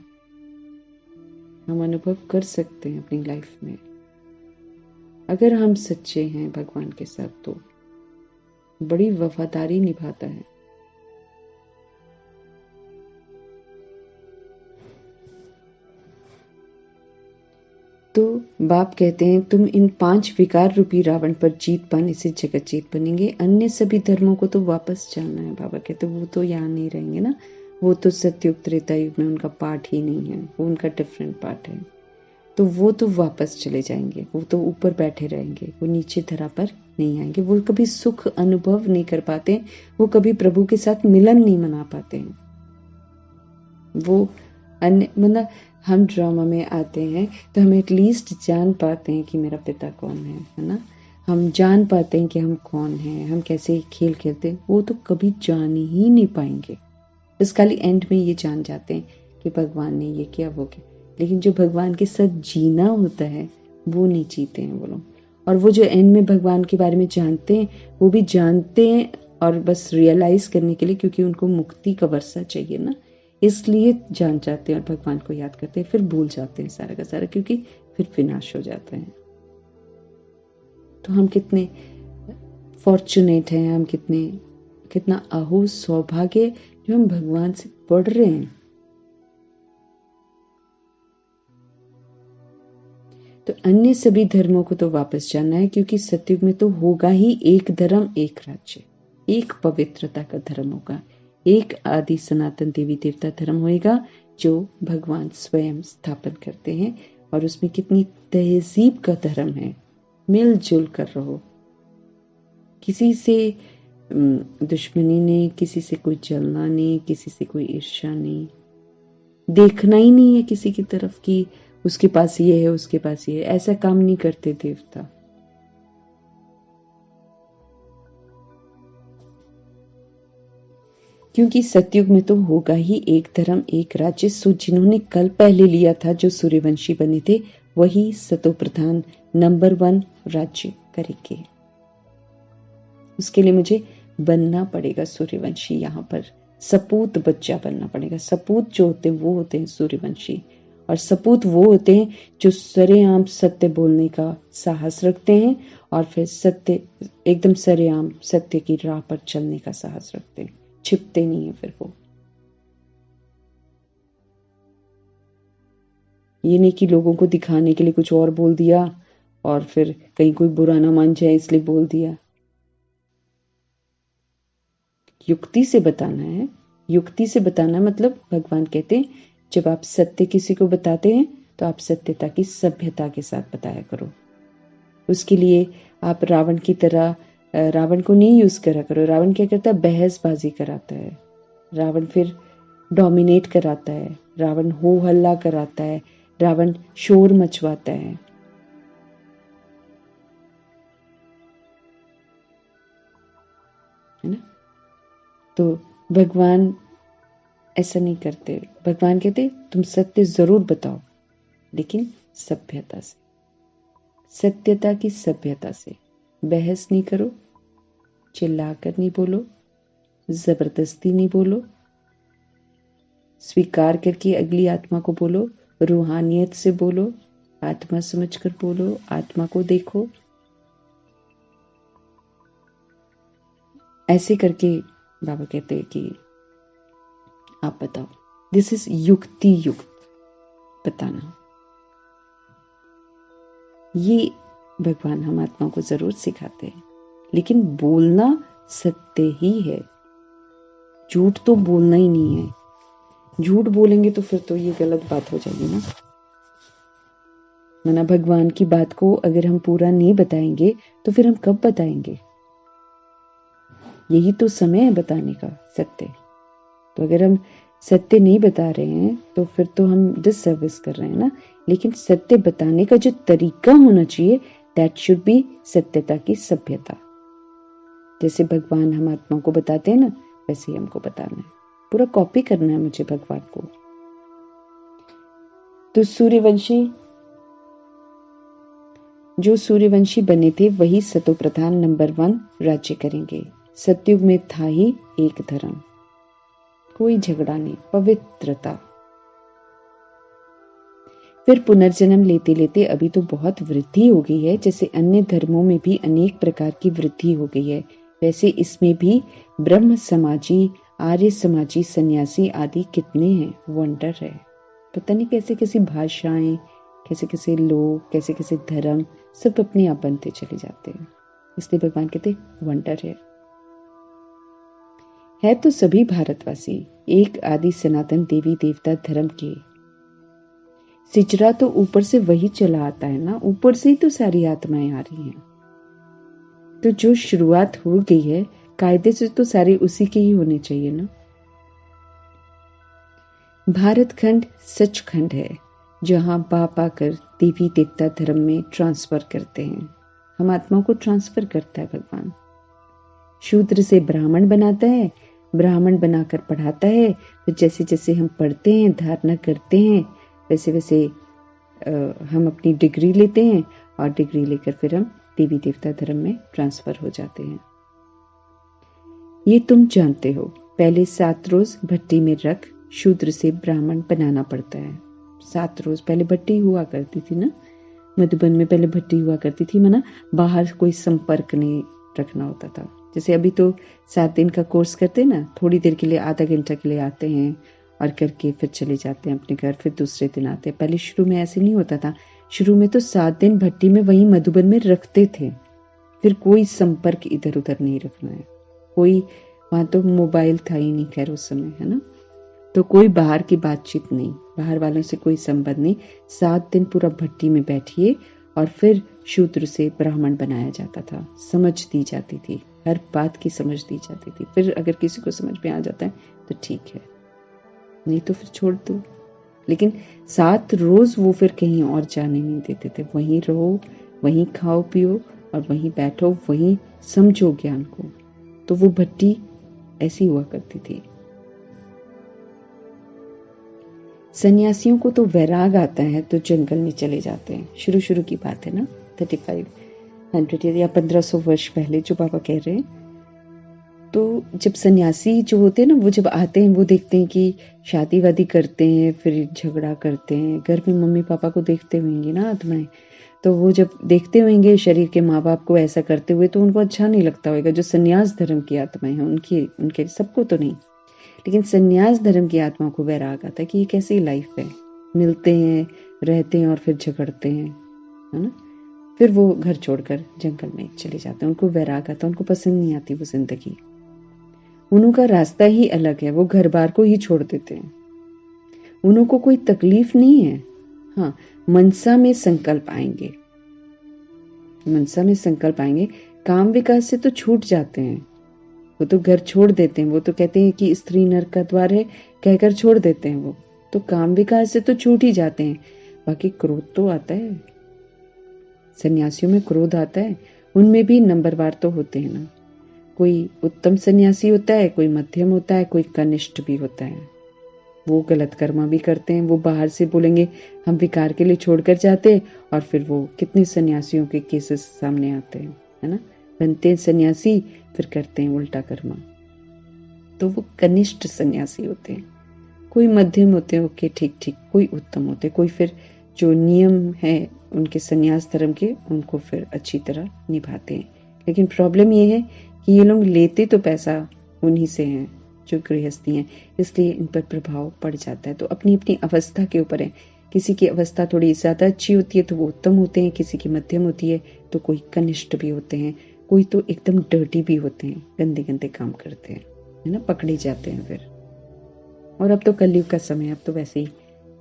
हम अनुभव कर सकते हैं अपनी लाइफ में, अगर हम सच्चे हैं भगवान के साथ, तो बड़ी वफादारी निभाता है। तो बाप कहते हैं तुम इन 5 विकार रूपी रावण पर जीत पाने से जगत जीत बनेंगे। अन्य सभी धर्मों को तो वापस जाना है। बाबा कहते वो तो यहाँ नहीं रहेंगे ना, वो तो सत्युग त्रेता युग में उनका पार्ट ही नहीं है, वो उनका डिफरेंट पार्ट है। तो वो तो वापस चले जाएंगे, वो तो ऊपर बैठे रहेंगे, वो नीचे धरा पर नहीं आएंगे, वो कभी सुख अनुभव नहीं कर पाते, वो कभी प्रभु के साथ मिलन नहीं मना पाते हैं। वो अन्य मतलब हम ड्रामा में आते हैं तो हम एटलीस्ट जान पाते हैं कि मेरा पिता कौन है ना, हम जान पाते हैं कि हम कौन हैं, हम कैसे खेल खेलते हैं। वो तो कभी जान ही नहीं पाएंगे, बस खाली एंड में ये जान जाते हैं कि भगवान ने ये किया वो किया, लेकिन जो भगवान के साथ जीना होता है वो नहीं जीते हैं वो लोग। और वो जो एंड में भगवान के बारे में जानते हैं, वो भी जानते हैं और बस रियलाइज करने के लिए, क्योंकि उनको मुक्ति का वर्षा चाहिए ना, इसलिए जान जाते हैं और भगवान को याद करते हैं, फिर भूल जाते हैं सारा का सारा, क्योंकि फिर विनाश हो जाता है। तो हम कितने फॉर्चुनेट हैं, हम कितना अहो सौभाग्य जो हम भगवान से पढ़ रहे हैं। तो अन्य सभी धर्मों को तो वापस जाना है, क्योंकि सतयुग में तो होगा ही एक धर्म एक राज्य, एक पवित्रता का धर्म होगा, एक आदि सनातन देवी देवता धर्म होएगा जो भगवान स्वयं स्थापन करते हैं। और उसमें कितनी तहजीब का धर्म है, मिलजुल कर रहो, किसी से दुश्मनी नहीं, किसी से कोई जलना नहीं, किसी से कोई ईर्ष्या नहीं, देखना ही नहीं है किसी की तरफ कि उसके पास ये है उसके पास ये है, ऐसा काम नहीं करते देवता। क्योंकि सतयुग में तो होगा ही एक धर्म एक राज्य। सो जिन्होंने कल पहले लिया था, जो सूर्यवंशी बने थे, वही सतो प्रधान नंबर 1 राज्य करेंगे। उसके लिए मुझे बनना पड़ेगा सूर्यवंशी, यहाँ पर सपूत बच्चा बनना पड़ेगा। सपूत जो होते हैं वो होते हैं सूर्यवंशी, और सपूत वो होते हैं जो सरेआम सत्य बोलने का साहस रखते हैं और फिर सत्य एकदम सरेआम सत्य की राह पर चलने का साहस रखते हैं, छिपते नहीं है फिर वो। ये नहीं कि लोगों को दिखाने के लिए कुछ और बोल दिया और फिर कहीं कोई बुरा ना मान जाए इसलिए बोल दिया। युक्ति से बताना है, युक्ति से बताना मतलब भगवान कहते हैं जब आप सत्य किसी को बताते हैं तो आप सत्यता की सभ्यता के साथ बताया करो। उसके लिए आप रावण की तरह रावण को नहीं यूज करा करो। रावण क्या करता है, बहसबाजी कराता है, रावण फिर डोमिनेट कराता है, रावण हो हल्ला कराता है, रावण शोर मचवाता है ना। तो भगवान ऐसा नहीं करते। भगवान कहते तुम सत्य जरूर बताओ, लेकिन सभ्यता से, सत्यता की सभ्यता से। बहस नहीं करो, चिल्लाकर नहीं बोलो, जबरदस्ती नहीं बोलो, स्वीकार करके अगली आत्मा को बोलो, रूहानियत से बोलो, आत्मा समझकर बोलो, आत्मा को देखो। ऐसे करके बाबा कहते हैं कि आप बताओ। दिस इज युक्ति युक्त बताना। ये भगवान हम आत्मा को जरूर सिखाते हैं, लेकिन बोलना सत्य ही है, झूठ तो बोलना ही नहीं है। झूठ बोलेंगे तो फिर तो ये गलत बात हो जाएगी ना। मना भगवान की बात को अगर हम पूरा नहीं बताएंगे तो फिर हम कब बताएंगे? यही तो समय है बताने का, सत्य। तो अगर हम सत्य नहीं बता रहे हैं तो फिर तो हम डिससर्विस कर रहे हैं ना। लेकिन सत्य बताने का जो तरीका होना चाहिए, दैट शुड बी सत्यता की सभ्यता। जैसे भगवान हम आत्मा को बताते हैं ना, वैसे ही हमको बताना है, पूरा कॉपी करना है मुझे भगवान को। तो सूर्यवंशी बने थे वही सतो प्रधान नंबर 1 राज्य करेंगे। सतयुग में था ही एक धर्म, कोई झगड़ा नहीं, पवित्रता। फिर पुनर्जन्म लेते लेते अभी तो बहुत वृद्धि हो गई है। जैसे अन्य धर्मों में भी अनेक प्रकार की वृद्धि हो गई है, वैसे इसमें भी ब्रह्म समाजी, आर्य समाजी, सन्यासी आदि कितने हैं। वंडर है। पता नहीं कैसे कैसी भाषाएं, कैसे कैसे लोग, कैसे कैसे धर्म, सब अपने आप बनते चले जाते हैं। इसलिए भगवान कहते वंडर है तो सभी भारतवासी एक आदि सनातन देवी देवता धर्म के। सिजरा तो ऊपर से वही चला आता है ना, ऊपर से ही तो सारी आत्माएं आ रही हैं। तो जो शुरुआत हो गई है कायदे से तो सारे उसी के ही होने चाहिए ना। भारत खंड सचखंड है, जहां बाप आकर देवी देवता धर्म में ट्रांसफर करते हैं। हम आत्माओं को ट्रांसफर करता है भगवान। शूद्र से ब्राह्मण बनाता है, ब्राह्मण बनाकर पढ़ाता है। तो जैसे जैसे हम पढ़ते हैं, धारणा करते हैं, वैसे वैसे हम अपनी डिग्री लेते हैं और डिग्री लेकर फिर हम देवी देवता धर्म में ट्रांसफर हो जाते हैं। ये तुम जानते हो, पहले 7 रोज भट्टी में रख शूद्र से ब्राह्मण बनाना पड़ता है। 7 रोज पहले भट्टी हुआ करती थी ना, मधुबन में पहले भट्टी हुआ करती थी, मना बाहर कोई संपर्क नहीं रखना होता था। जैसे अभी तो 7 दिन का कोर्स करते ना, थोड़ी देर के लिए आधा घंटा के लिए आते हैं और करके फिर चले जाते हैं अपने घर, फिर दूसरे दिन आते हैं। पहले शुरू में ऐसे नहीं होता था। शुरू में तो 7 दिन भट्टी में वहीं मधुबन में रखते थे, फिर कोई संपर्क इधर उधर नहीं रखना है। कोई वहां तो मोबाइल था ही नहीं खैर उस समय, है ना, तो कोई बाहर की बातचीत नहीं, बाहर वालों से कोई संबंध नहीं। 7 दिन पूरा भट्टी में बैठिए और फिर शूद्र से ब्राह्मण बनाया जाता था। समझ दी जाती थी, हर बात की समझ दी जाती थी। फिर अगर किसी को समझ में आ जाता है तो ठीक है, नहीं तो फिर छोड़ दो। लेकिन 7 रोज वो फिर कहीं और जाने नहीं देते थे। वहीं रहो, वहीं खाओ पियो और वहीं बैठो, वहीं समझो ज्ञान को। तो वो भट्टी ऐसी हुआ करती थी। सन्यासियों को तो वैराग आता है तो जंगल में चले जाते हैं। शुरू शुरू की बात है ना, 3500 या 1500 वर्ष पहले जो बाबा कह रहे हैं। तो जब सन्यासी जो होते हैं ना, वो जब आते हैं वो देखते हैं कि शादी वादी करते हैं, फिर झगड़ा करते हैं। घर में मम्मी पापा को देखते होंगे ना आत्माएं, तो वो जब देखते होंगे शरीर के माँ बाप को ऐसा करते हुए तो उनको अच्छा नहीं लगता होगा। जो सन्यास धर्म की आत्माएं हैं उनके सबको तो नहीं, लेकिन सन्यास धर्म की आत्माओं को वैराग आता है कि ये कैसी लाइफ है, मिलते हैं, रहते हैं और फिर झगड़ते हैं, है ना। फिर वो घर छोड़कर जंगल में चले जाते हैं। उनको वैराग आता है, उनको पसंद नहीं आती वो जिंदगी। उनका रास्ता ही अलग है, वो घर बार को ही छोड़ देते हैं। उनको कोई तकलीफ नहीं है। हाँ, मनसा में संकल्प आएंगे, मनसा में संकल्प आएंगे। काम विकास से तो छूट जाते हैं, वो तो घर छोड़ देते हैं। वो तो कहते हैं कि स्त्री नरक का द्वार है, कहकर छोड़ देते हैं। वो तो काम विकास से तो छूट ही जाते हैं। बाकी क्रोध तो आता है, सन्यासियों में क्रोध आता है। उनमें भी नंबरवार तो होते हैं ना, कोई उत्तम सन्यासी होता है, कोई मध्यम होता है, कोई कनिष्ठ भी होता है। वो गलत कर्मा भी करते हैं। वो बाहर से बोलेंगे हम विकार के लिए छोड़कर जाते हैं, और फिर वो कितने सन्यासियों के केसेस सामने आते हैं, है ना। बनते हैं सन्यासी, फिर करते हैं उल्टा कर्मा। तो वो कनिष्ठ सन्यासी होते हैं। कोई मध्यम होते हैं, ओके ठीक ठीक, कोई उत्तम होते हैं, कोई फिर जो नियम है उनके सन्यास धर्म के, उनको फिर अच्छी तरह निभाते हैं। लेकिन प्रॉब्लम ये है कि ये लोग लेते तो पैसा उन्हीं से हैं जो गृहस्थी हैं, इसलिए इन पर प्रभाव पड़ जाता है। तो अपनी अपनी अवस्था के ऊपर है। किसी की अवस्था थोड़ी ज्यादा अच्छी होती है तो वो उत्तम होते हैं, किसी की मध्यम होती है तो कोई कनिष्ठ भी होते हैं, कोई तो एकदम डर्टी भी होते हैं, गंदे गंदे काम करते हैं, है ना, पकड़े जाते हैं फिर। और अब तो कलयुग का समय, अब तो वैसे ही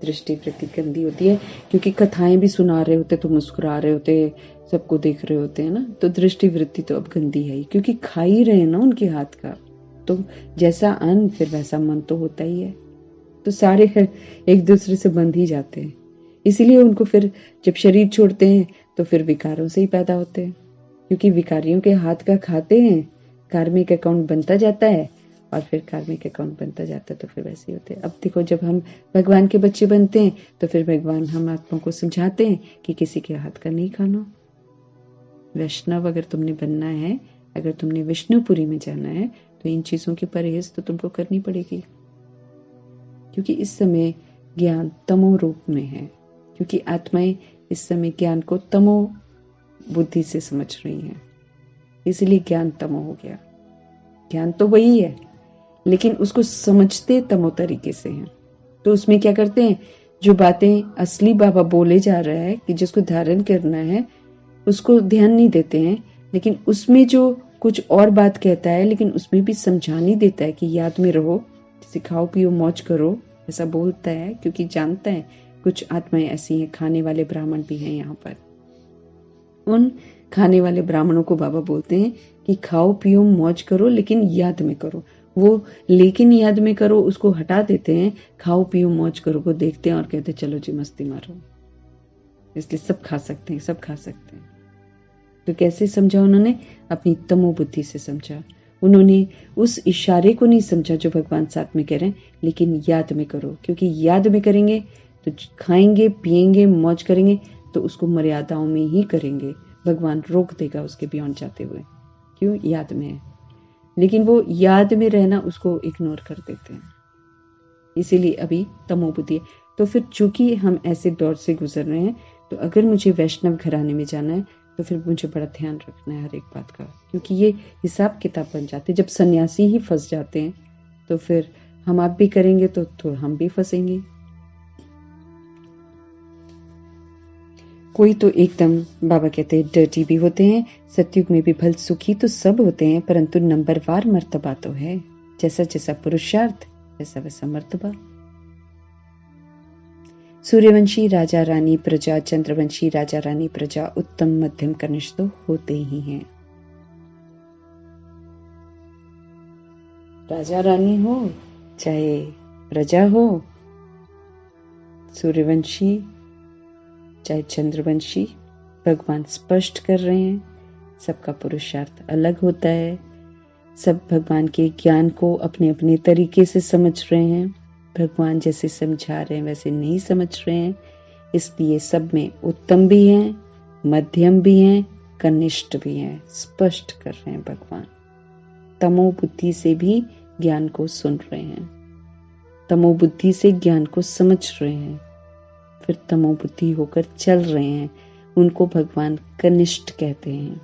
दृष्टि वृत्ति गंदी होती है, क्योंकि कथाएं भी सुना रहे होते तो मुस्कुरा रहे होते, सबको देख रहे होते हैं ना। तो दृष्टि वृत्ति तो अब गंदी है ही, क्योंकि खा ही रहे हैं ना उनके हाथ का। तो जैसा अन्न फिर वैसा मन तो होता ही है। तो सारे एक दूसरे से बंध ही जाते हैं। इसीलिए उनको फिर जब शरीर छोड़ते हैं तो फिर विकारों से ही पैदा होते हैं, क्योंकि विकारियों के हाथ का खाते हैं, कार्मिक अकाउंट बनता जाता है, और फिर कार्मिक अकाउंट बनता जाता है तो फिर वैसे ही होते हैं। अब देखो, जब हम भगवान के बच्चे बनते हैं तो फिर भगवान हम आत्माओं को समझाते हैं कि किसी के हाथ का नहीं खाना। वैष्णव अगर तुमने बनना है, अगर तुमने विष्णुपुरी में जाना है, तो इन चीजों की परहेज तो तुमको करनी पड़ेगी। क्योंकि इस समय ज्ञान तमो रूप में है, क्योंकि आत्माएं इस समय ज्ञान को तमो बुद्धि से समझ रही हैं, इसलिए ज्ञान तमो हो गया। ज्ञान तो वही है, लेकिन उसको समझते तमो तरीके से हैं। तो उसमें क्या करते हैं, जो बातें असली बाबा बोले जा रहा है कि जिसको धारण करना है, उसको ध्यान नहीं देते हैं। लेकिन उसमें जो कुछ और बात कहता है, लेकिन उसमें भी समझा नहीं देता है कि याद में रहो, सिखाओ पियो मौज करो, ऐसा बोलता है, क्योंकि जानता है कुछ आत्माएं ऐसी हैं, खाने वाले ब्राह्मण भी हैं यहाँ पर। उन खाने वाले ब्राह्मणों को बाबा बोलते हैं कि खाओ पियो मौज करो, लेकिन याद में करो। वो लेकिन याद में करो उसको हटा देते हैं, खाओ पियो मौज करो को देखते हैं और कहते हैं चलो जी मस्ती मारो। इसलिए सब खा सकते हैं, सब खा सकते हैं। तो कैसे समझा उन्होंने? अपनी तमो बुद्धि से समझा। उन्होंने उस इशारे को नहीं समझा जो भगवान साथ में कह रहे हैं, लेकिन याद में करो, क्योंकि याद में करेंगे तो खाएंगे पिएंगे मौज करेंगे तो उसको मर्यादाओं में ही करेंगे। भगवान रोक देगा उसके बियॉन्ड जाते हुए। क्यों? याद में है। लेकिन वो याद में रहना उसको इग्नोर कर देते हैं, इसीलिए अभी तमोबुद्धि। तो फिर चूंकि हम ऐसे दौर से गुजर रहे हैं, तो अगर मुझे वैष्णव घराने में जाना है तो फिर मुझे बड़ा ध्यान रखना है हर एक बात का, क्योंकि ये हिसाब किताब बन जाते हैं। जब सन्यासी ही फंस जाते हैं तो फिर हम आप भी करेंगे तो हम भी फंसेंगे। कोई तो एकदम बाबा कहते हैं डर्टी भी होते हैं। सतयुग में भी भल सुखी तो सब होते हैं, परंतु नंबरवार मर्तबा तो है। जैसा जैसा पुरुषार्थ वैसा वैसा मर्तबा। सूर्यवंशी राजा रानी प्रजा, चंद्रवंशी राजा रानी प्रजा, उत्तम मध्यम कनिष्ठ तो होते ही हैं। राजा रानी हो चाहे प्रजा हो, सूर्यवंशी चाहे चंद्रवंशी, भगवान स्पष्ट कर रहे हैं सबका पुरुषार्थ अलग होता है। सब भगवान के ज्ञान को अपने अपने तरीके से समझ रहे हैं। भगवान जैसे समझा रहे हैं वैसे नहीं समझ रहे हैं, इसलिए सब में उत्तम भी हैं, मध्यम भी हैं, कनिष्ठ भी हैं। स्पष्ट कर रहे हैं भगवान। तमो बुद्धि से भी ज्ञान को सुन रहे हैं, तमो बुद्धि से ज्ञान को समझ रहे हैं, फिर तमो बुद्धि होकर चल रहे हैं। उनको भगवान कनिष्ठ कहते हैं।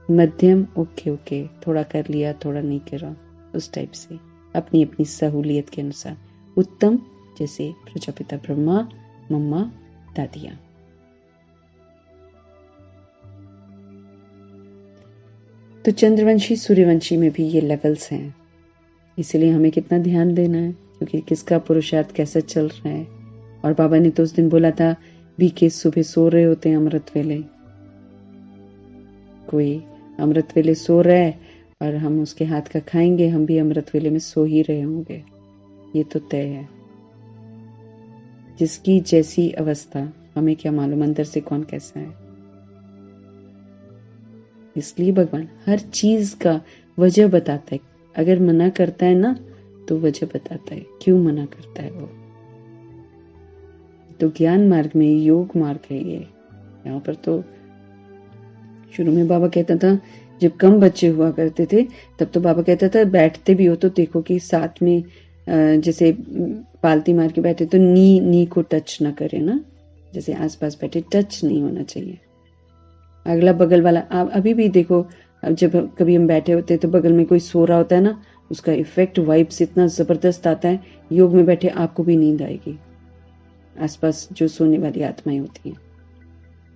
मध्यम ओके ओके, थोड़ा कर लिया थोड़ा नहीं करा, उस टाइप से अपनी अपनी सहूलियत के अनुसार। उत्तम जैसे प्रजापिता ब्रह्मा, मम्मा, दादियां। तो चंद्रवंशी सूर्यवंशी में भी ये लेवल्स हैं, इसलिए हमें कितना ध्यान देना है, क्योंकि किसका पुरुषार्थ कैसा चल रहा है। और बाबा ने तो उस दिन बोला था बीके सुबह सो रहे होते हैं अमृत वेले। कोई अमृत वेले सो रहा है और हम उसके हाथ का खाएंगे, हम भी अमृत वेले में सो ही रहे होंगे, ये तो तय है। जिसकी जैसी अवस्था, हमें क्या मालूम अंदर से कौन कैसा है। इसलिए भगवान हर चीज का वजह बताता है। अगर मना करता है ना तो वजह बताता है क्यों मना करता है वो। तो ज्ञान मार्ग में योग मार्ग है ये। यहाँ पर तो शुरू में बाबा कहता था, जब कम बच्चे हुआ करते थे तब तो बाबा कहता था बैठते भी हो तो देखो कि साथ में जैसे पालती मार के बैठे तो नी को टच ना करे ना, जैसे आसपास बैठे टच नहीं होना चाहिए। अगला बगल वाला, आप अभी भी देखो, अब जब कभी हम बैठे होते हैं तो बगल में कोई सो रहा होता है ना, उसका इफेक्ट वाइब्स इतना जबरदस्त आता है, योग में बैठे आपको भी नींद आएगी। आसपास जो सोने वाली आत्माएं होती हैं।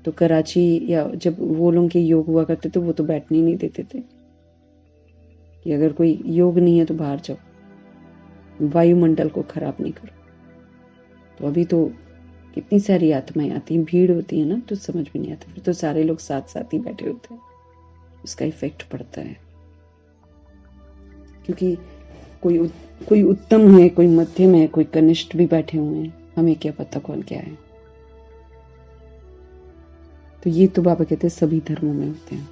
तो कराची या जब वो लोग के योग हुआ करते थे वो तो बैठने ही नहीं देते थे कि अगर कोई योग नहीं है तो बाहर जाओ, वायुमंडल को खराब नहीं करो। तो अभी तो कितनी सारी आत्माएं आती हैं, भीड़ होती है ना, तो समझ में नहीं आता। फिर तो सारे लोग साथ साथ ही बैठे होते हैं, उसका इफेक्ट पड़ता है। क्योंकि कोई उत्तम है, कोई मध्यम है, कोई कनिष्ठ भी बैठे हुए हैं, हमें क्या पता कौन क्या है। तो ये तो बाबा कहते हैं सभी धर्मों में होते हैं,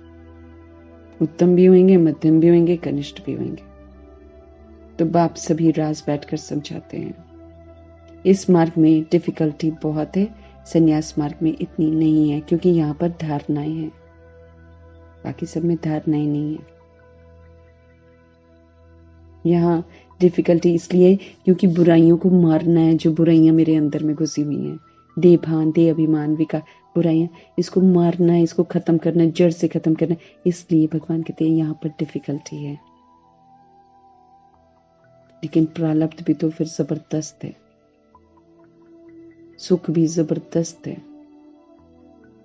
उत्तम भी होंगे, मध्यम भी होंगे, कनिष्ठ भी होंगे। तो बाप सभी राज बैठकर समझाते हैं। इस मार्ग में डिफिकल्टी बहुत है, संन्यास मार्ग में इतनी नहीं है, क्योंकि यहाँ पर धारणाएं हैं, बाकी सब में धारणाएं नहीं है। यहाँ डिफिकल्टी इसलिए क्योंकि बुराइयों को मारना है, जो बुराइयां मेरे अंदर में घुसी हुई हैं, देह भान, देह अभिमान, विकार, बुराइयां, इसको मारना है, इसको खत्म करना है, जड़ से खत्म करना है। इसलिए भगवान कहते हैं यहाँ पर डिफिकल्टी है। लेकिन प्रारब्ध भी तो फिर जबरदस्त है, सुख भी जबरदस्त है।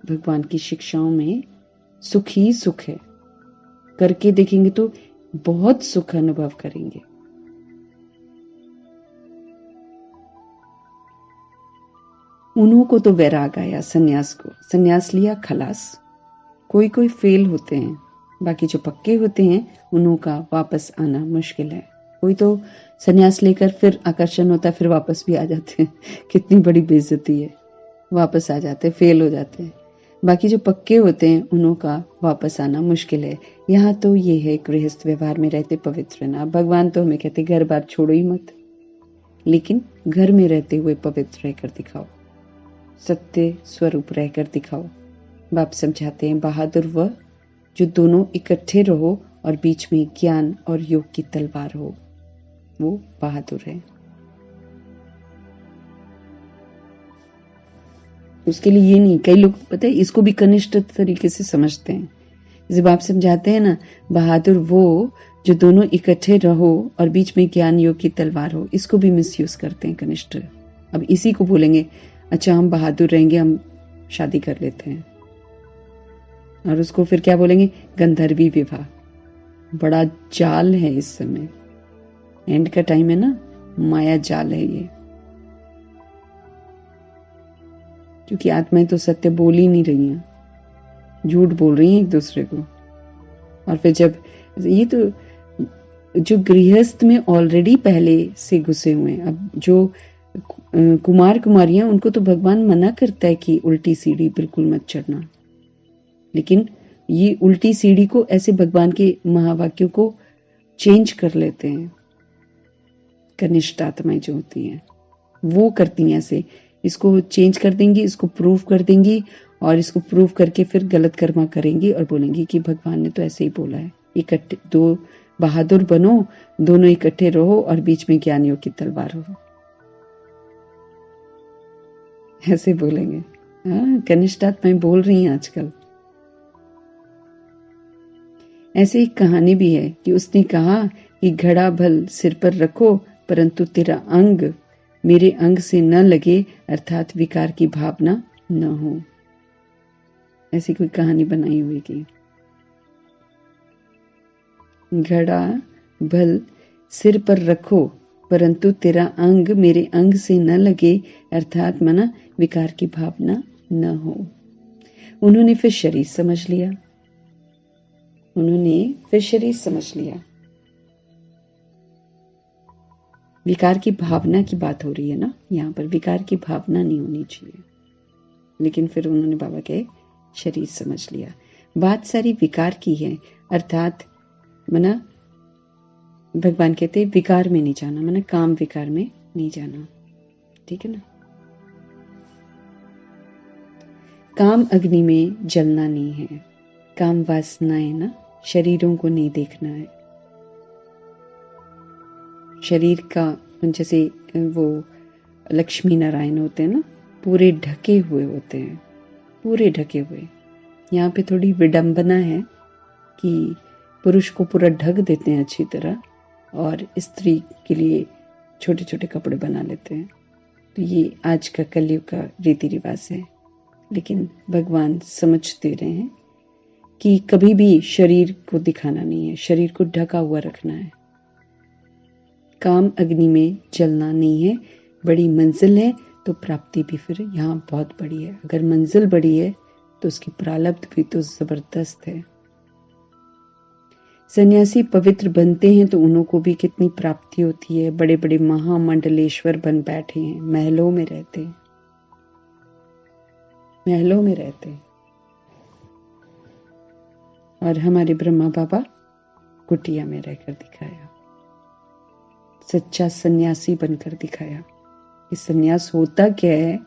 भगवान की शिक्षाओं में सुख ही सुख है, करके देखेंगे तो बहुत सुख अनुभव करेंगे। उन्हों को तो वैराग आया, सन्यास को, सन्यास लिया, खलास। कोई कोई फेल होते हैं, बाकी जो पक्के होते हैं उन्हों का वापस आना मुश्किल है। कोई तो सन्यास लेकर फिर आकर्षण होता है, फिर वापस भी आ जाते हैं। कितनी बड़ी बेइज्जती है, वापस आ जाते हैं, फेल हो जाते हैं। बाकी जो पक्के होते हैं उन्हों का वापस आना मुश्किल है। यहाँ तो ये है, गृहस्थ व्यवहार में रहते पवित्र ना। भगवान तो हमें कहते घर बार छोड़ो ही मत, लेकिन घर में रहते हुए पवित्र रहकर दिखाओ, सत्य स्वरूप रहकर दिखाओ। बाप समझाते हैं बहादुर वह जो दोनों इकट्ठे रहो और बीच में ज्ञान और योग की तलवार हो, वो बहादुर है। उसके लिए ये नहीं, कई लोग पता है इसको भी कनिष्ठ तरीके से समझते हैं। जब आप समझाते हैं ना, बहादुर वो जो दोनों इकट्ठे रहो और बीच में ज्ञान योग की तलवार हो, इसको भी मिसयूज करते हैं कनिष्ठ। अब इसी को बोलेंगे अच्छा हम बहादुर रहेंगे, हम शादी कर लेते हैं, और उसको फिर क्या बोलेंगे, गंधर्वी विवाह। बड़ा जाल है इस समय, एंड का टाइम है ना, माया जाल है ये। क्योंकि आत्माएं तो सत्य बोल ही नहीं रही हैं, झूठ बोल रही हैं एक दूसरे को। और फिर जब ये तो जो गृहस्थ में ऑलरेडी पहले से घुसे हुए हैं, अब जो कुमार कुमारियां, उनको तो भगवान मना करता है कि उल्टी सीढ़ी बिल्कुल मत चढ़ना। लेकिन ये उल्टी सीढ़ी को ऐसे भगवान के महावाक्यों को चेंज कर लेते हैं। कनिष्ठ आत्माएं जो होती हैं वो करती हैं ऐसे, इसको चेंज कर देंगी, इसको प्रूव कर देंगी, और इसको प्रूव करके फिर गलत कर्मा करेंगी और बोलेंगी कि भगवान ने तो ऐसे ही बोला है। इकट्ठे दो बहादुर बनो, दोनों इकट्ठे रहो और बीच में ज्ञानियों की तलवार हो, ऐसे बोलेंगे। हाँ, कनिष्ठ आत्माएं बोल रही हैं आजकल। ऐसे एक कहानी भी है कि उसने कहा कि घड़ा भल सिर पर रखो, परंतु तेरा अंग मेरे अंग से न लगे, अर्थात विकार की भावना न हो। ऐसी कोई कहानी बनाई हुई की घड़ा भल सिर पर रखो, परंतु तेरा अंग मेरे अंग से न लगे, अर्थात मना विकार की भावना न हो। उन्होंने फिर शरीर समझ लिया, उन्होंने फिर शरीर समझ लिया। विकार की भावना की बात हो रही है ना यहाँ पर, विकार की भावना नहीं होनी चाहिए। लेकिन फिर उन्होंने बाबा के शरीर समझ लिया। बात सारी विकार की है, अर्थात मना भगवान कहते विकार में नहीं जाना, मना काम विकार में नहीं जाना। ठीक है ना, काम अग्नि में जलना नहीं है। काम वासनाएं ना, शरीरों को नहीं देखना है। शरीर का जैसे वो लक्ष्मी नारायण होते हैं ना, पूरे ढके हुए होते हैं, पूरे ढके हुए। यहाँ पे थोड़ी विडंबना है कि पुरुष को पूरा ढक देते हैं अच्छी तरह, और स्त्री के लिए छोटे छोटे कपड़े बना लेते हैं। तो ये आज का कलयुग का रीति रिवाज है। लेकिन भगवान समझ दे रहे हैं कि कभी भी शरीर को दिखाना नहीं है, शरीर को ढका हुआ रखना है। काम अग्नि में जलना नहीं है। बड़ी मंजिल है तो प्राप्ति भी फिर यहाँ बहुत बड़ी है। अगर मंजिल बड़ी है तो उसकी प्रारब्ध भी तो जबरदस्त है। सन्यासी पवित्र बनते हैं तो उन्हों को भी कितनी प्राप्ति होती है। बड़े बड़े महामंडलेश्वर बन बैठे हैं, महलों में रहते हैं, महलों में रहते हैं। और हमारे ब्रह्मा बाबा कुटिया में रहकर दिखाया, सच्चा सन्यासी बनकर दिखाया। ये सन्यास होता क्या है,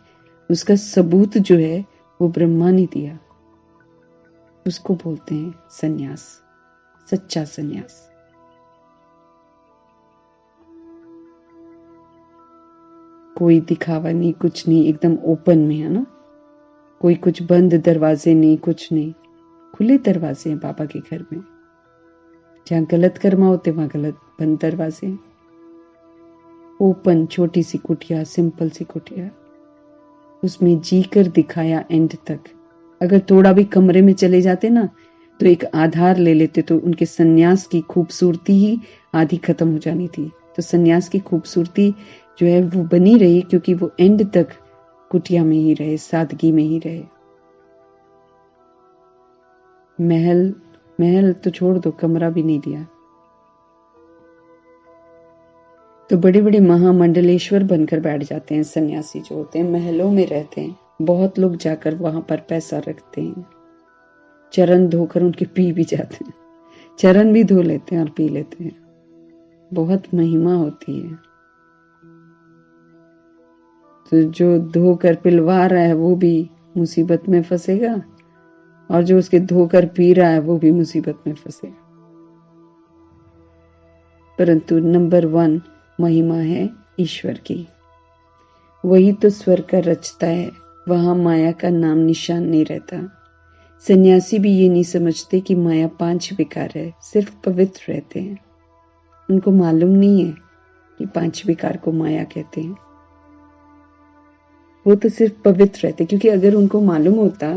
उसका सबूत जो है वो ब्रह्मा ने दिया, उसको बोलते हैं सन्यास, सच्चा सन्यास। कोई दिखावा नहीं, कुछ नहीं, एकदम ओपन में है ना। कोई कुछ बंद दरवाजे नहीं, कुछ नहीं, खुले दरवाजे हैं बाबा के घर में। जहां गलत कर्मा होते वहां गलत बंद दरवाजे हैं। ओपन छोटी सी कुटिया, सिंपल सी कुटिया, उसमें जीकर दिखाया एंड तक। अगर थोड़ा भी कमरे में चले जाते ना तो एक आधार ले लेते तो उनके सन्यास की खूबसूरती ही आधी खत्म हो जानी थी। तो सन्यास की खूबसूरती जो है वो बनी रही क्योंकि वो एंड तक कुटिया में ही रहे, सादगी में ही रहे। महल तो छोड़ दो, कमरा भी नहीं दिया। तो बड़े बड़े महामंडलेश्वर बनकर बैठ जाते हैं सन्यासी जो होते हैं, महलों में रहते हैं। बहुत लोग जाकर वहां पर पैसा रखते हैं, चरण धोकर उनके पी भी जाते हैं, चरण भी धो लेते हैं और पी लेते हैं। बहुत महिमा होती है। तो जो धोकर पिलवा रहा है वो भी मुसीबत में फंसेगा, और जो उसके धोकर पी रहा है वो भी मुसीबत में फंसेगा। परंतु नंबर 1 महिमा है ईश्वर की। वही तो स्वर्ग का रचता है, वहां माया का नाम निशान नहीं रहता। सन्यासी भी ये नहीं समझते कि माया 5 विकार है, सिर्फ पवित्र रहते हैं। उनको मालूम नहीं है कि 5 विकार को माया कहते हैं। वो तो सिर्फ पवित्र रहते, क्योंकि अगर उनको मालूम होता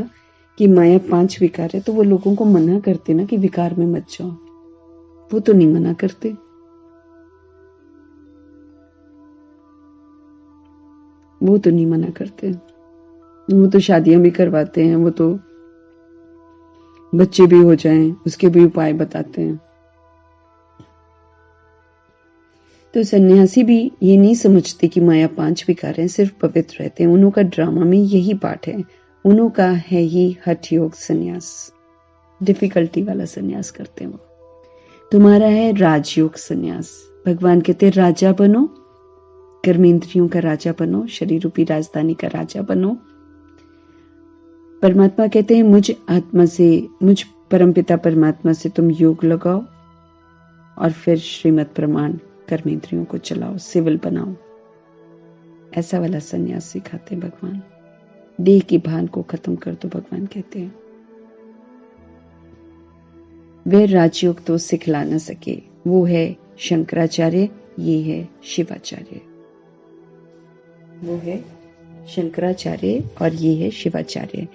कि माया 5 विकार है तो वो लोगों को मना करते ना कि विकार में मत जाओ। वो तो नहीं मना करते। वो तो नहीं मना करते। वो तो शादियां भी करवाते हैं, वो तो बच्चे भी हो जाएं उसके भी उपाय बताते हैं। तो सन्यासी भी ये नहीं समझते कि माया 5 विकार हैं, सिर्फ पवित्र रहते हैं। उन्हों का ड्रामा में यही पार्ट है। उन्हों का है ही हठ योग संन्यास, डिफिकल्टी वाला संन्यास करते हैं वो। तुम्हारा है राजयोग संन्यास। भगवान कहते हैं राजा बनो, कर्मेंद्रियों का राजा बनो, शरीर रूपी राजधानी का राजा बनो। परमात्मा कहते हैं मुझ परमपिता परमात्मा से तुम योग लगाओ और फिर श्रीमद् प्रमाण कर्मेंद्रियों को चलाओ, सिविल बनाओ। ऐसा वाला संन्यास सिखाते हैं भगवान। देह की भान को खत्म कर दो, भगवान कहते हैं। वे राजयोग तो सिखला न सके, वो है शंकराचार्य, ये है शिवाचार्य। वो है शंकराचार्य और ये है शिवाचार्य।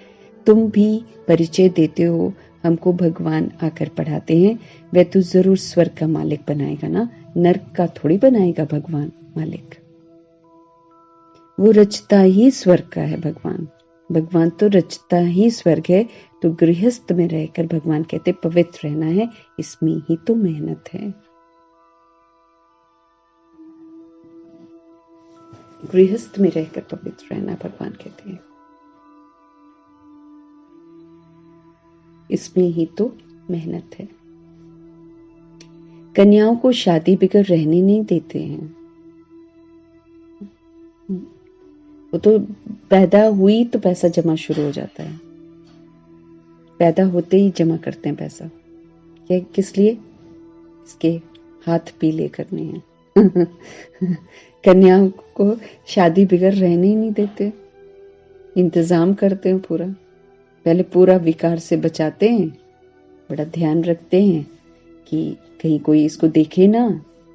तुम भी परिचय देते हो, हमको भगवान आकर पढ़ाते हैं। वह तो जरूर स्वर्ग का मालिक बनाएगा ना, नर्क का थोड़ी बनाएगा भगवान मालिक। वो रचता ही स्वर्ग का है भगवान। भगवान तो रचता ही स्वर्ग है। तो गृहस्थ में रहकर भगवान कहते पवित्र रहना है, इसमें ही तो मेहनत है। गृहस्थ में रहकर पवित्र रहना भगवान कहते हैं, इसमें ही तो मेहनत है। कन्याओं को शादी बगैर रहने नहीं देते हैं। वो तो पैदा हुई तो पैसा जमा शुरू हो जाता है, पैदा होते ही जमा करते हैं पैसा। क्या, किस लिए? इसके हाथ पीले करने हैं। कन्याओं को शादी बगैर रहने ही नहीं देते, इंतजाम करते हैं पूरा। पहले पूरा विकार से बचाते हैं, बड़ा ध्यान रखते हैं कि कहीं कोई इसको देखे ना,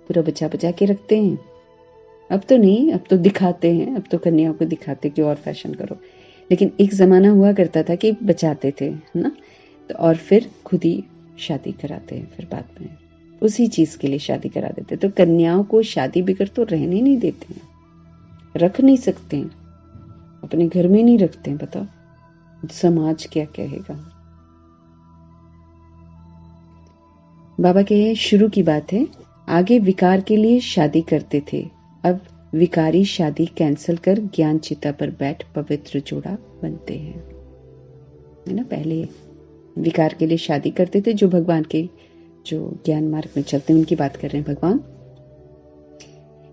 पूरा बचा बचा के रखते हैं। अब तो नहीं, अब तो दिखाते हैं, अब तो कन्याओं को दिखाते कि और फैशन करो। लेकिन एक जमाना हुआ करता था कि बचाते थे, है ना, तो और फिर खुद ही शादी कराते हैं, फिर बाद में उसी चीज के लिए शादी करा देते। तो कन्याओं को शादी बगैर तो रहने नहीं देते हैं, रख नहीं सकते हैं, अपने घर में नहीं रखते हैं। बताओ समाज क्या कहेगा। बाबा कहे शुरू की बात है, आगे विकार के लिए शादी करते थे, अब विकारी शादी कैंसिल कर ज्ञान चिता पर बैठ पवित्र जोड़ा बनते हैं, है ना। पहले विकार के लिए शादी करते थे, जो भगवान के जो ज्ञान मार्ग में चलते हैं उनकी बात कर रहे हैं भगवान,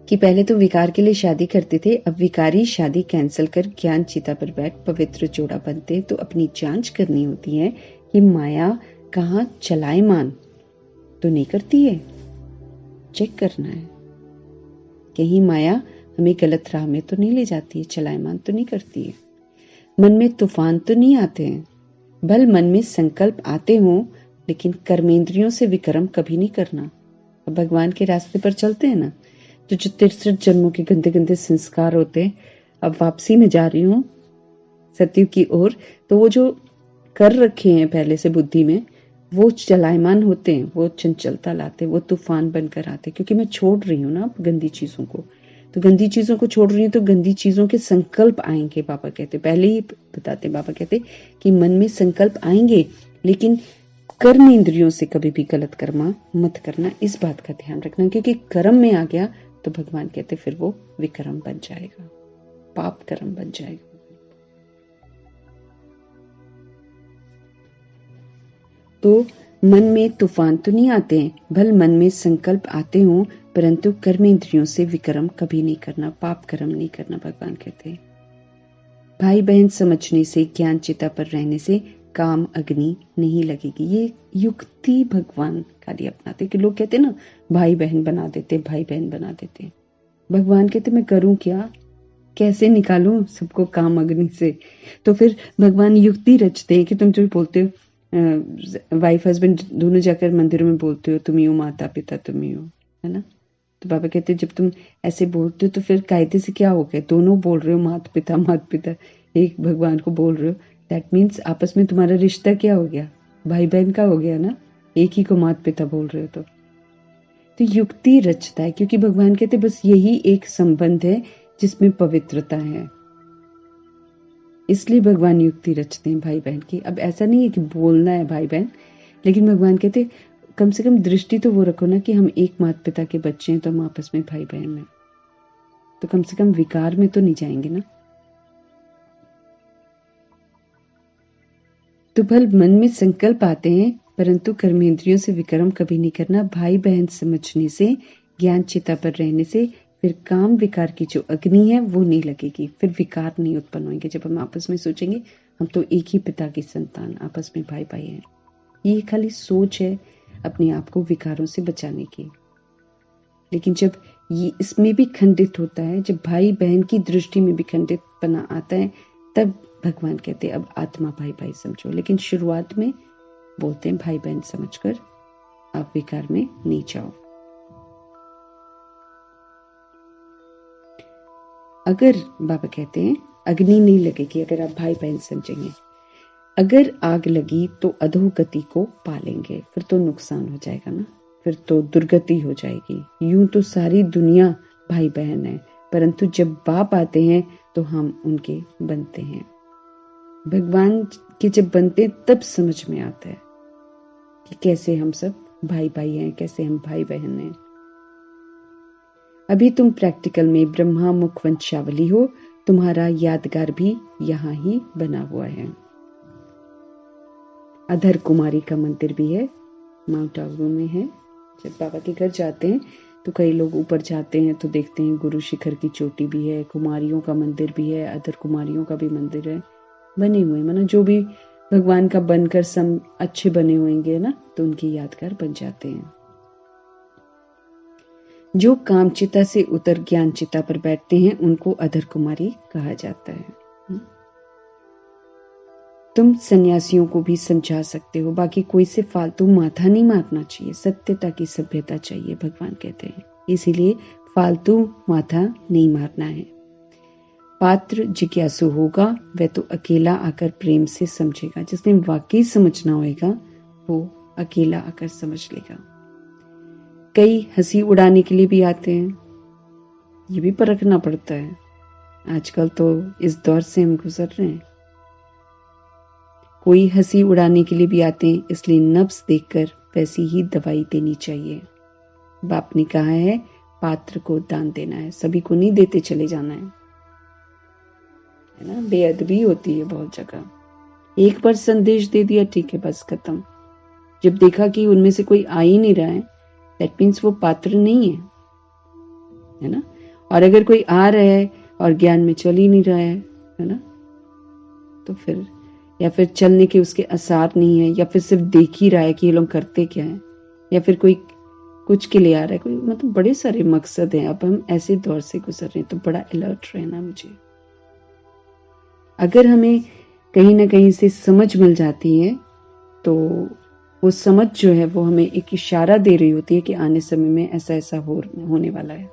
कि पहले तो विकार के लिए शादी करते थे, अब विकारी शादी कैंसिल कर ज्ञान चिता पर बैठ पवित्र जोड़ा बनते हैं। तो अपनी जांच करनी होती है कि माया कहाँ चलायमान तो नहीं करती है, चेक करना है कहीं माया हमें गलत राह में तो नहीं ले जाती है, चलायमान तो नहीं करती है। मन में तूफान तो नहीं आते हैं, भल मन में संकल्प आते हों, लेकिन कर्मेंद्रियों से विक्रम कभी नहीं करना। अब भगवान के रास्ते पर चलते हैं ना, तो जो 63 जन्मों के गंदे गंदे संस्कार होते हैं, अब वापसी में जा रही हूं सत्युग की ओर, तो वो जो कर रखे हैं पहले से बुद्धि में, वो चलायमान होते हैं, वो चंचलता लाते हैं, वो तूफान बनकर आते हैं, क्योंकि मैं छोड़ रही हूँ ना गंदी चीजों को। तो गंदी चीजों को छोड़ रही हूँ तो गंदी चीजों के संकल्प आएंगे। बाबा कहते, पहले ही बताते बाबा कहते कि मन में संकल्प आएंगे, लेकिन कर्म इंद्रियों से कभी भी गलत कर्म मत करना, इस बात का ध्यान रखना, क्योंकि कर्म में आ गया तो भगवान कहते फिर वो विकर्म बन जाएगा, पाप कर्म बन जाएगा। तो मन में तूफान तो नहीं आते हैं, भल मन में संकल्प आते हों, परंतु कर्म इंद्रियों से विकर्म कभी नहीं करना, पाप कर्म नहीं करना। भगवान कहते हैं भाई बहन समझने से, ज्ञान चिता पर रहने से काम अग्नि नहीं लगेगी। ये युक्ति भगवान खाली अपनाते कि लोग कहते ना भाई बहन बना देते, भाई बहन बना देते। भगवान कहते मैं करूं क्या, कैसे निकालूं सबको काम अग्नि से। तो फिर भगवान युक्ति रचते हैं कि तुम जो बोलते हो वाइफ हस्बैंड दोनों जाकर मंदिरों में बोलते हो तुम ही हो माता पिता, तुम ही हो, है ना। तो बाबा कहते हैं जब तुम ऐसे बोलते हो तो फिर कायदे से क्या हो गया, दोनों बोल रहे हो माता पिता एक भगवान को बोल रहे हो, दैट मीन्स आपस में तुम्हारा रिश्ता क्या हो गया, भाई बहन का हो गया ना, एक ही को माता पिता बोल रहे हो। तो युक्ति रचता है, क्योंकि भगवान कहते बस यही एक संबंध है जिसमें पवित्रता है, इसलिए भगवान युक्ति रचते हैं भाई बहन की। अब ऐसा नहीं है कि बोलना है भाई बहन, लेकिन भगवान कहते कम से कम दृष्टि तो वो रखो ना कि हम एक माता पिता के बच्चे हैं तो हम आपस में भाई बहन हैं, तो कम से कम विकार में तो नहीं जाएंगे ना। तो भल मन में संकल्प आते हैं, परंतु कर्मेंद्रियों से विक्रम कभी नहीं करना। भाई बहन समझने से, ज्ञान चिता पर रहने से फिर काम विकार की जो अग्नि है वो नहीं लगेगी, फिर विकार नहीं उत्पन्न होंगे। जब हम आपस में सोचेंगे हम तो एक ही पिता की संतान, आपस में भाई भाई हैं, ये खाली सोच है अपने आप को विकारों से बचाने की। लेकिन जब ये इसमें भी खंडित होता है, जब भाई बहन की दृष्टि में भी खंडितपना आता है, तब भगवान कहते हैं अब आत्मा भाई भाई समझो। लेकिन शुरुआत में बोलते हैं भाई बहन समझकर आप विकार में नहीं जाओ। अगर बाबा कहते हैं अग्नि नहीं लगेगी अगर आप भाई बहन समझेंगे, अगर आग लगी तो अधोगति को पालेंगे, फिर तो नुकसान हो जाएगा ना, फिर तो दुर्गति हो जाएगी। यूं तो सारी दुनिया भाई बहन है, परंतु जब बाप आते हैं तो हम उनके बनते हैं, भगवान के जब बनते हैं तब समझ में आता है कि कैसे हम सब भाई भाई हैं, कैसे हम भाई बहन हैं। अभी तुम प्रैक्टिकल में ब्रह्मा मुख वंशावली हो, तुम्हारा यादगार भी यहाँ ही बना हुआ है। अधर कुमारी का मंदिर भी है, माउंट आबू में है। जब बाबा के घर जाते हैं तो कई लोग ऊपर जाते हैं तो देखते हैं गुरु शिखर की चोटी भी है, कुमारियों का मंदिर भी है, अधर कुमारियों का भी मंदिर है, बने हुए मतलब जो भी भगवान का बनकर सम अच्छे बने होंगे ना, तो उनकी यादगार बन जाते हैं। जो कामचिता से उतर ज्ञान चिता पर बैठते हैं उनको अधर कुमारी कहा जाता है। तुम सन्यासियों को भी समझा सकते हो, बाकी कोई से फालतू माथा नहीं मारना चाहिए, सत्यता की सभ्यता चाहिए भगवान कहते हैं, इसीलिए फालतू माथा नहीं मारना है। पात्र जिज्ञासु होगा वह तो अकेला आकर प्रेम से समझेगा, जिसने वाकई समझना होगा वो अकेला आकर समझ लेगा। कई हंसी उड़ाने के लिए भी आते हैं, ये भी परखना पड़ता है, आजकल तो इस दौर से हम गुजर रहे हैं। कोई हंसी उड़ाने के लिए भी आते हैं, इसलिए नब्ज देखकर वैसी ही दवाई देनी चाहिए। बाप ने कहा है पात्र को दान देना है, सभी को नहीं देते चले जाना है ना, बेअदबी होती है बहुत जगह। एक बार संदेश दे दिया ठीक है बस खत्म। जब देखा कि उनमें से कोई आ ही नहीं रहा है, दैट मीन्स वो पात्र नहीं है ना। और अगर कोई आ रहा है और ज्ञान में चल ही नहीं रहा है ना, तो फिर या फिर चलने के उसके आसार नहीं है, या फिर सिर्फ देख ही रहा है कि ये लोग करते क्या है, या फिर कोई कुछ के लिए आ रहा है, कोई मतलब बड़े सारे मकसद हैं। अब हम ऐसे दौर से गुजर रहे हैं तो बड़ा अलर्ट रहना मुझे। अगर हमें कहीं ना कहीं से समझ मिल जाती है तो वो समझ जो है वो हमें एक इशारा दे रही होती है कि आने समय में ऐसा ऐसा होने वाला है।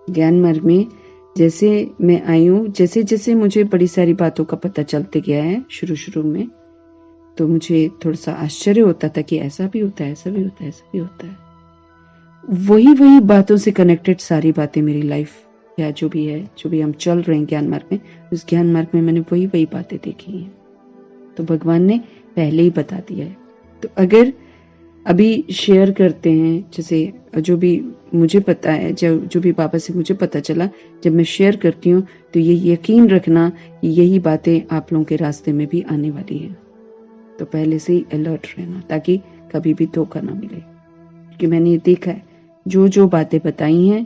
ज्ञान मार्ग में जैसे मैं आई हूँ, जैसे जैसे मुझे बड़ी सारी बातों का पता चलते गया है, शुरू में तो मुझे थोड़ा सा आश्चर्य होता था कि ऐसा भी होता है, ऐसा भी होता है, ऐसा भी होता है। वही वही बातों से कनेक्टेड सारी बातें मेरी लाइफ या जो भी है, जो भी हम चल रहे हैं ज्ञान मार्ग में, उस ज्ञान मार्ग में मैंने वही वही बातें देखी हैं। तो भगवान ने पहले ही बता दिया है। तो अगर अभी शेयर करते हैं, जैसे जो भी मुझे पता है, जो भी बाबा से मुझे पता चला, जब मैं शेयर करती हूँ तो ये यकीन रखना कि यही बातें आप लोगों के रास्ते में भी आने वाली है। तो पहले से ही अलर्ट रहना ताकि कभी भी धोखा ना मिले। क्योंकि मैंने ये देखा है, जो जो बातें बताई हैं,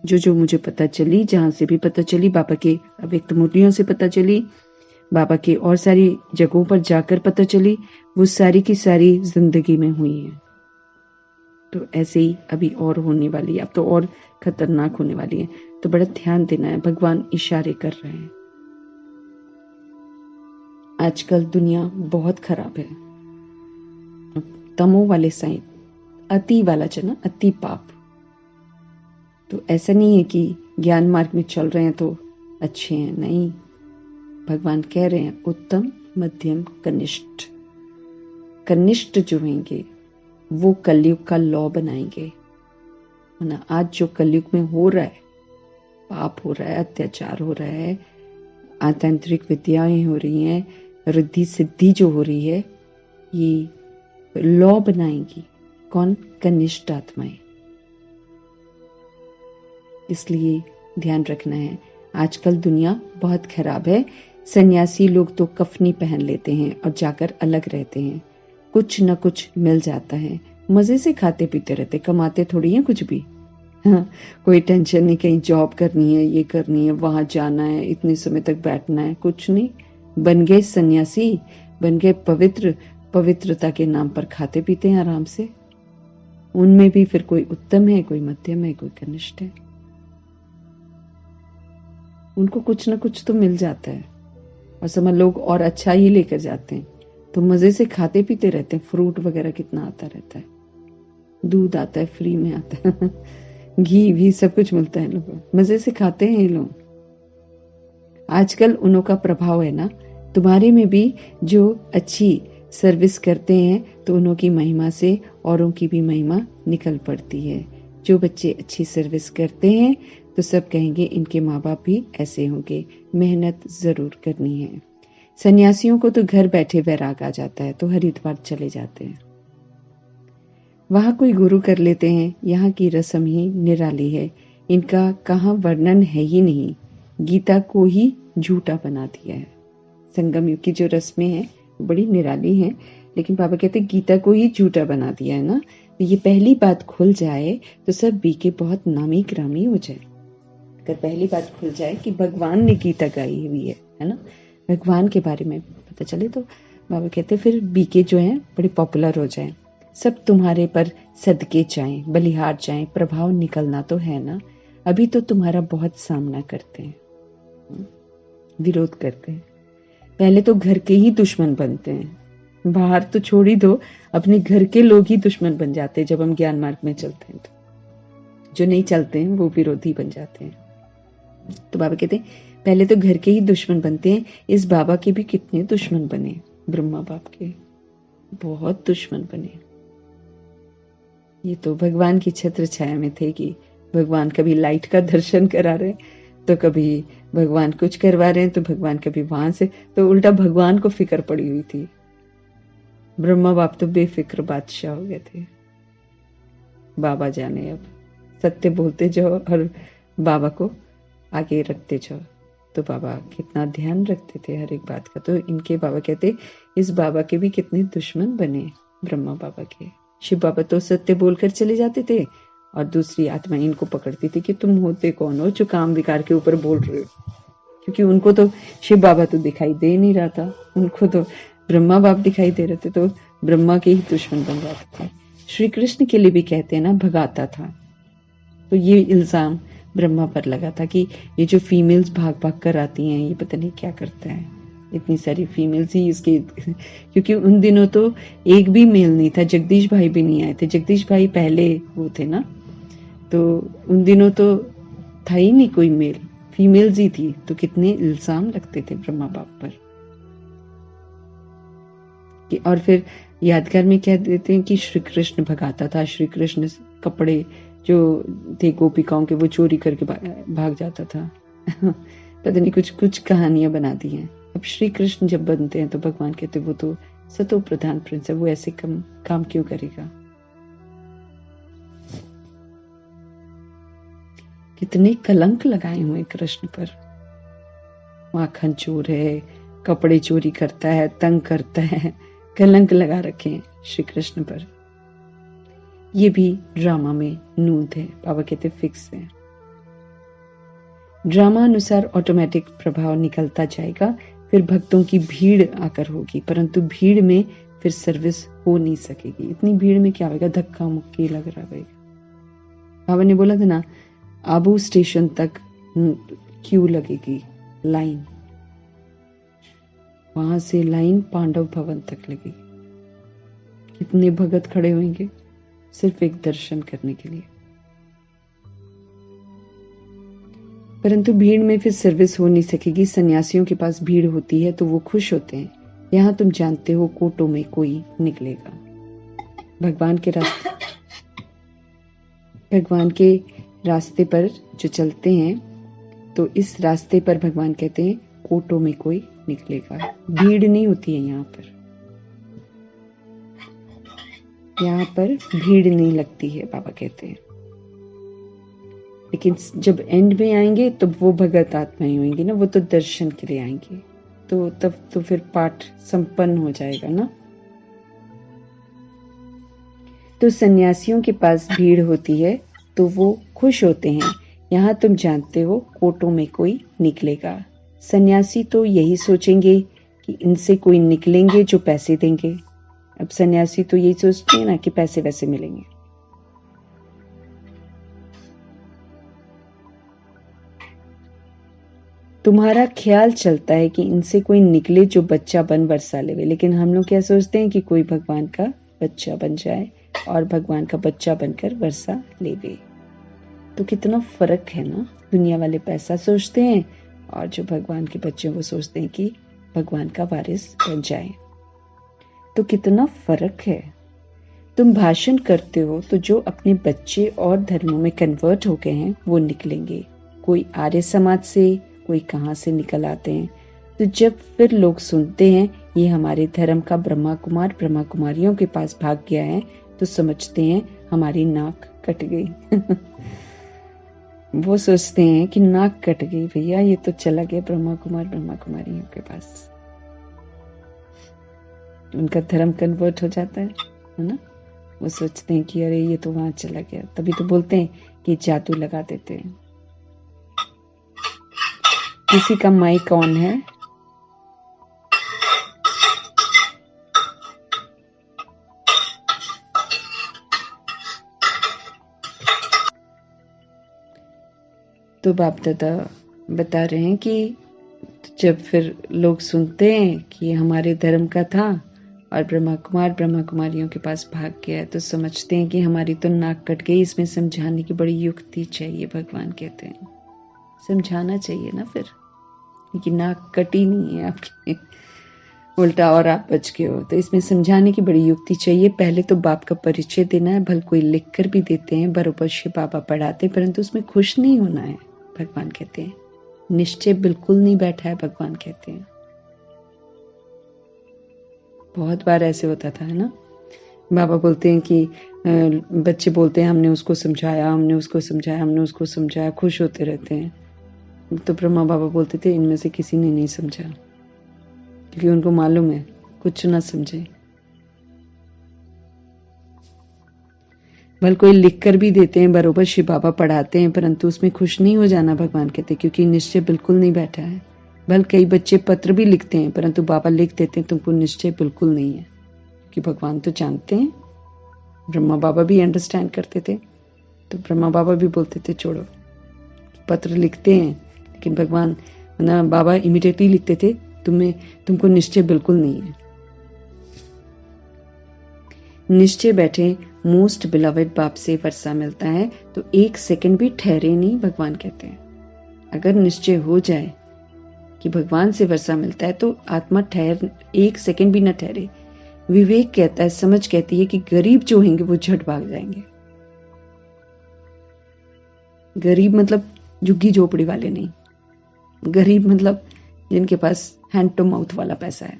जो जो मुझे पता चली, जहां से भी पता चली, बाबा के अव्यक्त मूर्तियों से पता चली, बाबा की और सारी जगहों पर जाकर पता चली, वो सारी की सारी जिंदगी में हुई है। तो ऐसे ही अभी और होने वाली है, अब तो और खतरनाक होने वाली है। तो बड़ा ध्यान देना है, भगवान इशारे कर रहे हैं। आजकल दुनिया बहुत खराब है। तमो वाले साइड, अति वाला चना, अति पाप। तो ऐसा नहीं है कि ज्ञान मार्ग में चल रहे हैं तो अच्छे हैं, नहीं। भगवान कह रहे हैं उत्तम, मध्यम, कनिष्ठ। कनिष्ठ जो होंगे वो कलयुग का लॉ बनाएंगे। ना आज जो कलयुग में हो रहा है, पाप हो रहा है, अत्याचार हो रहा है, आतंत्रिक विद्याएं हो रही हैं, रिद्धि सिद्धि जो हो रही है, ये लॉ बनाएंगी कौन? कनिष्ठ आत्माएं। इसलिए ध्यान रखना है। आजकल दुनिया बहुत खराब है। सन्यासी लोग तो कफनी पहन लेते हैं और जाकर अलग रहते हैं। कुछ न कुछ मिल जाता है, मजे से खाते पीते रहते, कमाते थोड़ी हैं कुछ भी। हाँ, कोई टेंशन नहीं, कहीं जॉब करनी है, ये करनी है, वहां जाना है, इतने समय तक बैठना है, कुछ नहीं। बन गए सन्यासी, बन गए पवित्र, पवित्रता के नाम पर खाते पीते हैं आराम से। उनमें भी फिर कोई उत्तम है, कोई मध्यम है, कोई कनिष्ठ है। उनको कुछ ना कुछ तो मिल जाता है और समझ लोग और अच्छा ही लेकर जाते हैं, तो मजे से खाते पीते रहते हैं। फ्रूट वगैरह कितना आता रहता है, दूध आता है, फ्री में आता है घी भी, सब कुछ मिलता है, लोग मजे से खाते हैं ये लोग। आजकल उन्हों का प्रभाव है ना तुम्हारे में भी। जो अच्छी सर्विस करते हैं तो उन्हों की महिमा से औरों की भी महिमा निकल पड़ती है। जो बच्चे अच्छी सर्विस करते हैं तो सब कहेंगे इनके माँ बाप भी ऐसे होंगे। मेहनत जरूर करनी है। सन्यासियों को तो घर बैठे वैराग आ जाता है तो हरिद्वार चले जाते हैं, वहां कोई गुरु कर लेते हैं। यहाँ की रस्म ही निराली है, इनका कहाँ वर्णन है ही नहीं। गीता को ही झूठा बना दिया है। संगम युग की जो रस्में हैं बड़ी निराली हैं, लेकिन बाबा कहते हैं गीता को ही झूठा बना दिया है ना। तो ये पहली बात खुल जाए तो सब बीके बहुत नामी ग्रामी हो जाए। अगर पहली बात खुल जाए कि भगवान ने गीता गाई हुई है ना, भगवान के बारे में पता चले, तो बाबा कहते फिर बीके जो हैं बड़े पॉपुलर हो जाएं, सब तुम्हारे पर सदके जाएं, बलिहार जाएं, प्रभाव निकलना तो है ना। अभी तो तुम्हारा बहुत सामना करते हैं, विरोध करते हैं। पहले तो घर के ही दुश्मन बनते हैं, बाहर तो छोड़ ही दो, अपने घर के लोग ही दुश्मन बन जाते हैं जब हम ज्ञान मार्ग में चलते हैं। तो जो नहीं चलते हैं वो विरोधी बन जाते हैं। तो बाबा कहते हैं पहले तो घर के ही दुश्मन बनते हैं। इस बाबा के भी कितने दुश्मन बने, ब्रह्मा बाप के बहुत दुश्मन बने। ये तो भगवान की छत्र छाया में थे कि भगवान कभी लाइट का दर्शन करा रहे, तो कभी भगवान कुछ करवा रहे हैं, तो भगवान कभी वहां से, तो उल्टा भगवान को फिक्र पड़ी हुई थी। ब्रह्मा बाप तो बेफिक्र बादशाह हो गए थे। बाबा जाने, अब सत्य बोलते जाओ और बाबा को आगे रखते जाओ। तो बाबा कितना ध्यान रखते थे हर एक बात का। तो इनके बाबा कहते इस बाबा के भी कितने दुश्मन बने, ब्रह्मा बाबा के। शिव बाबा तो सत्य बोलकर चले जाते थे और दूसरी आत्मा इनको पकड़ती थी कि तुम होते कौन हो जो काम विकार के ऊपर बोल रहे हो। क्योंकि उनको तो शिव बाबा तो दिखाई दे नहीं रहा था, उनको तो ब्रह्मा बाप दिखाई दे रहे थे, तो ब्रह्मा के ही दुश्मन बन जाते थे। श्री कृष्ण के लिए भी कहते हैं ना भगाता था। तो ये इल्जाम ब्रह्मा पर लगा था कि ये जो फीमेल्स भाग भाग कर आती हैं, ये पता नहीं क्या करता है, इतनी सारी फीमेल्स ही इसके क्योंकि उन दिनों तो एक भी मेल नहीं था, जगदीश भाई भी नहीं आए थे। जगदीश भाई पहले वो थे ना, तो उन दिनों तो था ही नहीं कोई मेल, फीमेल्स ही थी। तो कितने इल्जाम लगते थे ब्रह्मा बाप पर। और फिर यादगार में कह देते हैं कि श्री कृष्ण भगाता था, श्री कृष्ण कपड़े जो थे गोपिकाओं के वो चोरी करके भाग जाता था। पता नहीं कुछ कुछ कहानियां बना दी हैं। अब श्री कृष्ण जब बनते हैं तो भगवान कहते वो तो सतो प्रधान प्रिंस है, वो ऐसे काम क्यों करेगा। कितने कलंक लगाए हुए कृष्ण पर। माखन चोर है, कपड़े चोरी करता है, तंग करता है, कलंक लगा रखे हैं श्री कृष्ण पर। ये भी ड्रामा में नूंद है, बाबा कहते फिक्स है। ड्रामा अनुसार ऑटोमेटिक प्रभाव निकलता जाएगा, फिर भक्तों की भीड़ आकर होगी, परंतु भीड़ में फिर सर्विस हो नहीं सकेगी। इतनी भीड़ में क्या होगा, धक्का मुक्की लग रहा है। बाबा ने बोला था ना, आबू स्टेशन तक क्यू लगेगी, लाइन, वहां से लाइन पांडव भवन तक लगेगी। कितने भगत खड़े होंगे सिर्फ एक दर्शन करने के लिए। परंतु भीड़ में फिर सर्विस हो नहीं सकेगी। सन्यासियों के पास भीड़ होती है तो वो खुश होते हैं। यहां तुम जानते हो कोटों में कोई निकलेगा। भगवान के रास्ते पर जो चलते हैं तो इस रास्ते पर भगवान कहते हैं कोटों में कोई निकलेगा। भीड़ नहीं होती है यहाँ पर भीड़ नहीं लगती है, बाबा कहते हैं। लेकिन जब एंड में आएंगे तो वो भगत आत्माएं होंगी ना, वो तो दर्शन के लिए आएंगे, तो तब तो फिर पाठ संपन्न हो जाएगा ना। तो सन्यासियों के पास भीड़ होती है तो वो खुश होते हैं। यहाँ तुम जानते हो कोटों में कोई निकलेगा। सन्यासी तो यही सोचेंगे कि इनसे कोई निकलेंगे जो पैसे देंगे। अब सन्यासी तो यही सोचते हैं ना कि पैसे वैसे मिलेंगे। तुम्हारा ख्याल चलता है कि इनसे कोई निकले जो बच्चा बन वर्षा लेवे, लेकिन हम लोग क्या सोचते हैं कि कोई भगवान का बच्चा बन जाए और भगवान का बच्चा बनकर वर्षा लेवे। तो कितना फर्क है ना। दुनिया वाले पैसा सोचते हैं और जो भगवान के बच्चे वो सोचते हैं कि भगवान का वारिस बन जाए। तो कितना फर्क है। तुम भाषण करते हो तो जो अपने बच्चे और धर्मों में कन्वर्ट हो गए हैं वो निकलेंगे। कोई आर्य समाज से, कोई कहां से निकल आते हैं। तो जब फिर लोग सुनते हैं ये हमारे धर्म का ब्रह्मा कुमारियों के पास भाग गया है तो समझते हैं हमारी नाक कट गई। वो सोचते हैं कि नाक कट गई भैया, ये तो चला गया ब्रह्मा कुमारियों के पास। उनका धर्म कन्वर्ट हो जाता है ना। वो सोचते हैं कि अरे ये तो वहां चला गया। तभी तो बोलते हैं कि जादू लगा देते हैं। किसी का माइक ऑन है? तो बाप दादा बता रहे हैं कि जब फिर लोग सुनते हैं कि हमारे धर्म का था और ब्रह्मा कुमारियों के पास भाग गया तो समझते हैं कि हमारी तो नाक कट गई। इसमें समझाने की बड़ी युक्ति चाहिए, भगवान कहते हैं। समझाना चाहिए ना फिर कि नाक कटी नहीं है आपकी, उल्टा और आप बच गए हो। तो इसमें समझाने की बड़ी युक्ति चाहिए। पहले तो बाप का परिचय देना है। भल कोई लिख कर भी देते हैं, बरोबर से बाबा पढ़ाते, परंतु उसमें खुश नहीं होना है। भगवान कहते हैं निश्चय बिल्कुल नहीं बैठा है। भगवान कहते हैं बहुत बार ऐसे होता था, है ना। बाबा बोलते हैं कि बच्चे बोलते हैं हमने उसको समझाया, खुश होते रहते हैं। तो ब्रह्मा बाबा बोलते थे इनमें से किसी ने नहीं समझा, क्योंकि उनको मालूम है कुछ ना समझे। भल कोई लिख कर भी देते हैं, बरोबर शिव बाबा पढ़ाते हैं, परंतु उसमें खुश नहीं हो जाना। भगवान कहते क्योंकि निश्चय बिल्कुल नहीं बैठा है। भल कई बच्चे पत्र भी लिखते हैं, परंतु बाबा लिख देते हैं तुमको निश्चय बिल्कुल नहीं है, क्योंकि भगवान तो जानते हैं। ब्रह्मा बाबा भी अंडरस्टैंड करते थे, तो ब्रह्मा बाबा भी बोलते थे छोड़ो, पत्र लिखते हैं, लेकिन भगवान ना बाबा इमीडिएटली लिखते थे तुमको निश्चय बिल्कुल नहीं है। निश्चय बैठे मोस्ट बिलवेड बाप से वर्षा मिलता है तो एक सेकंड भी ठहरे नहीं। भगवान कहते हैं अगर निश्चय हो जाए कि भगवान से वर्षा मिलता है तो आत्मा एक सेकंड भी न ठहरे। विवेक कहता है, समझ कहती है कि गरीब जो होंगे वो झट भाग जाएंगे। गरीब मतलब झुग्गी झोपड़ी वाले नहीं, गरीब मतलब जिनके पास हैंड टू माउथ वाला पैसा है।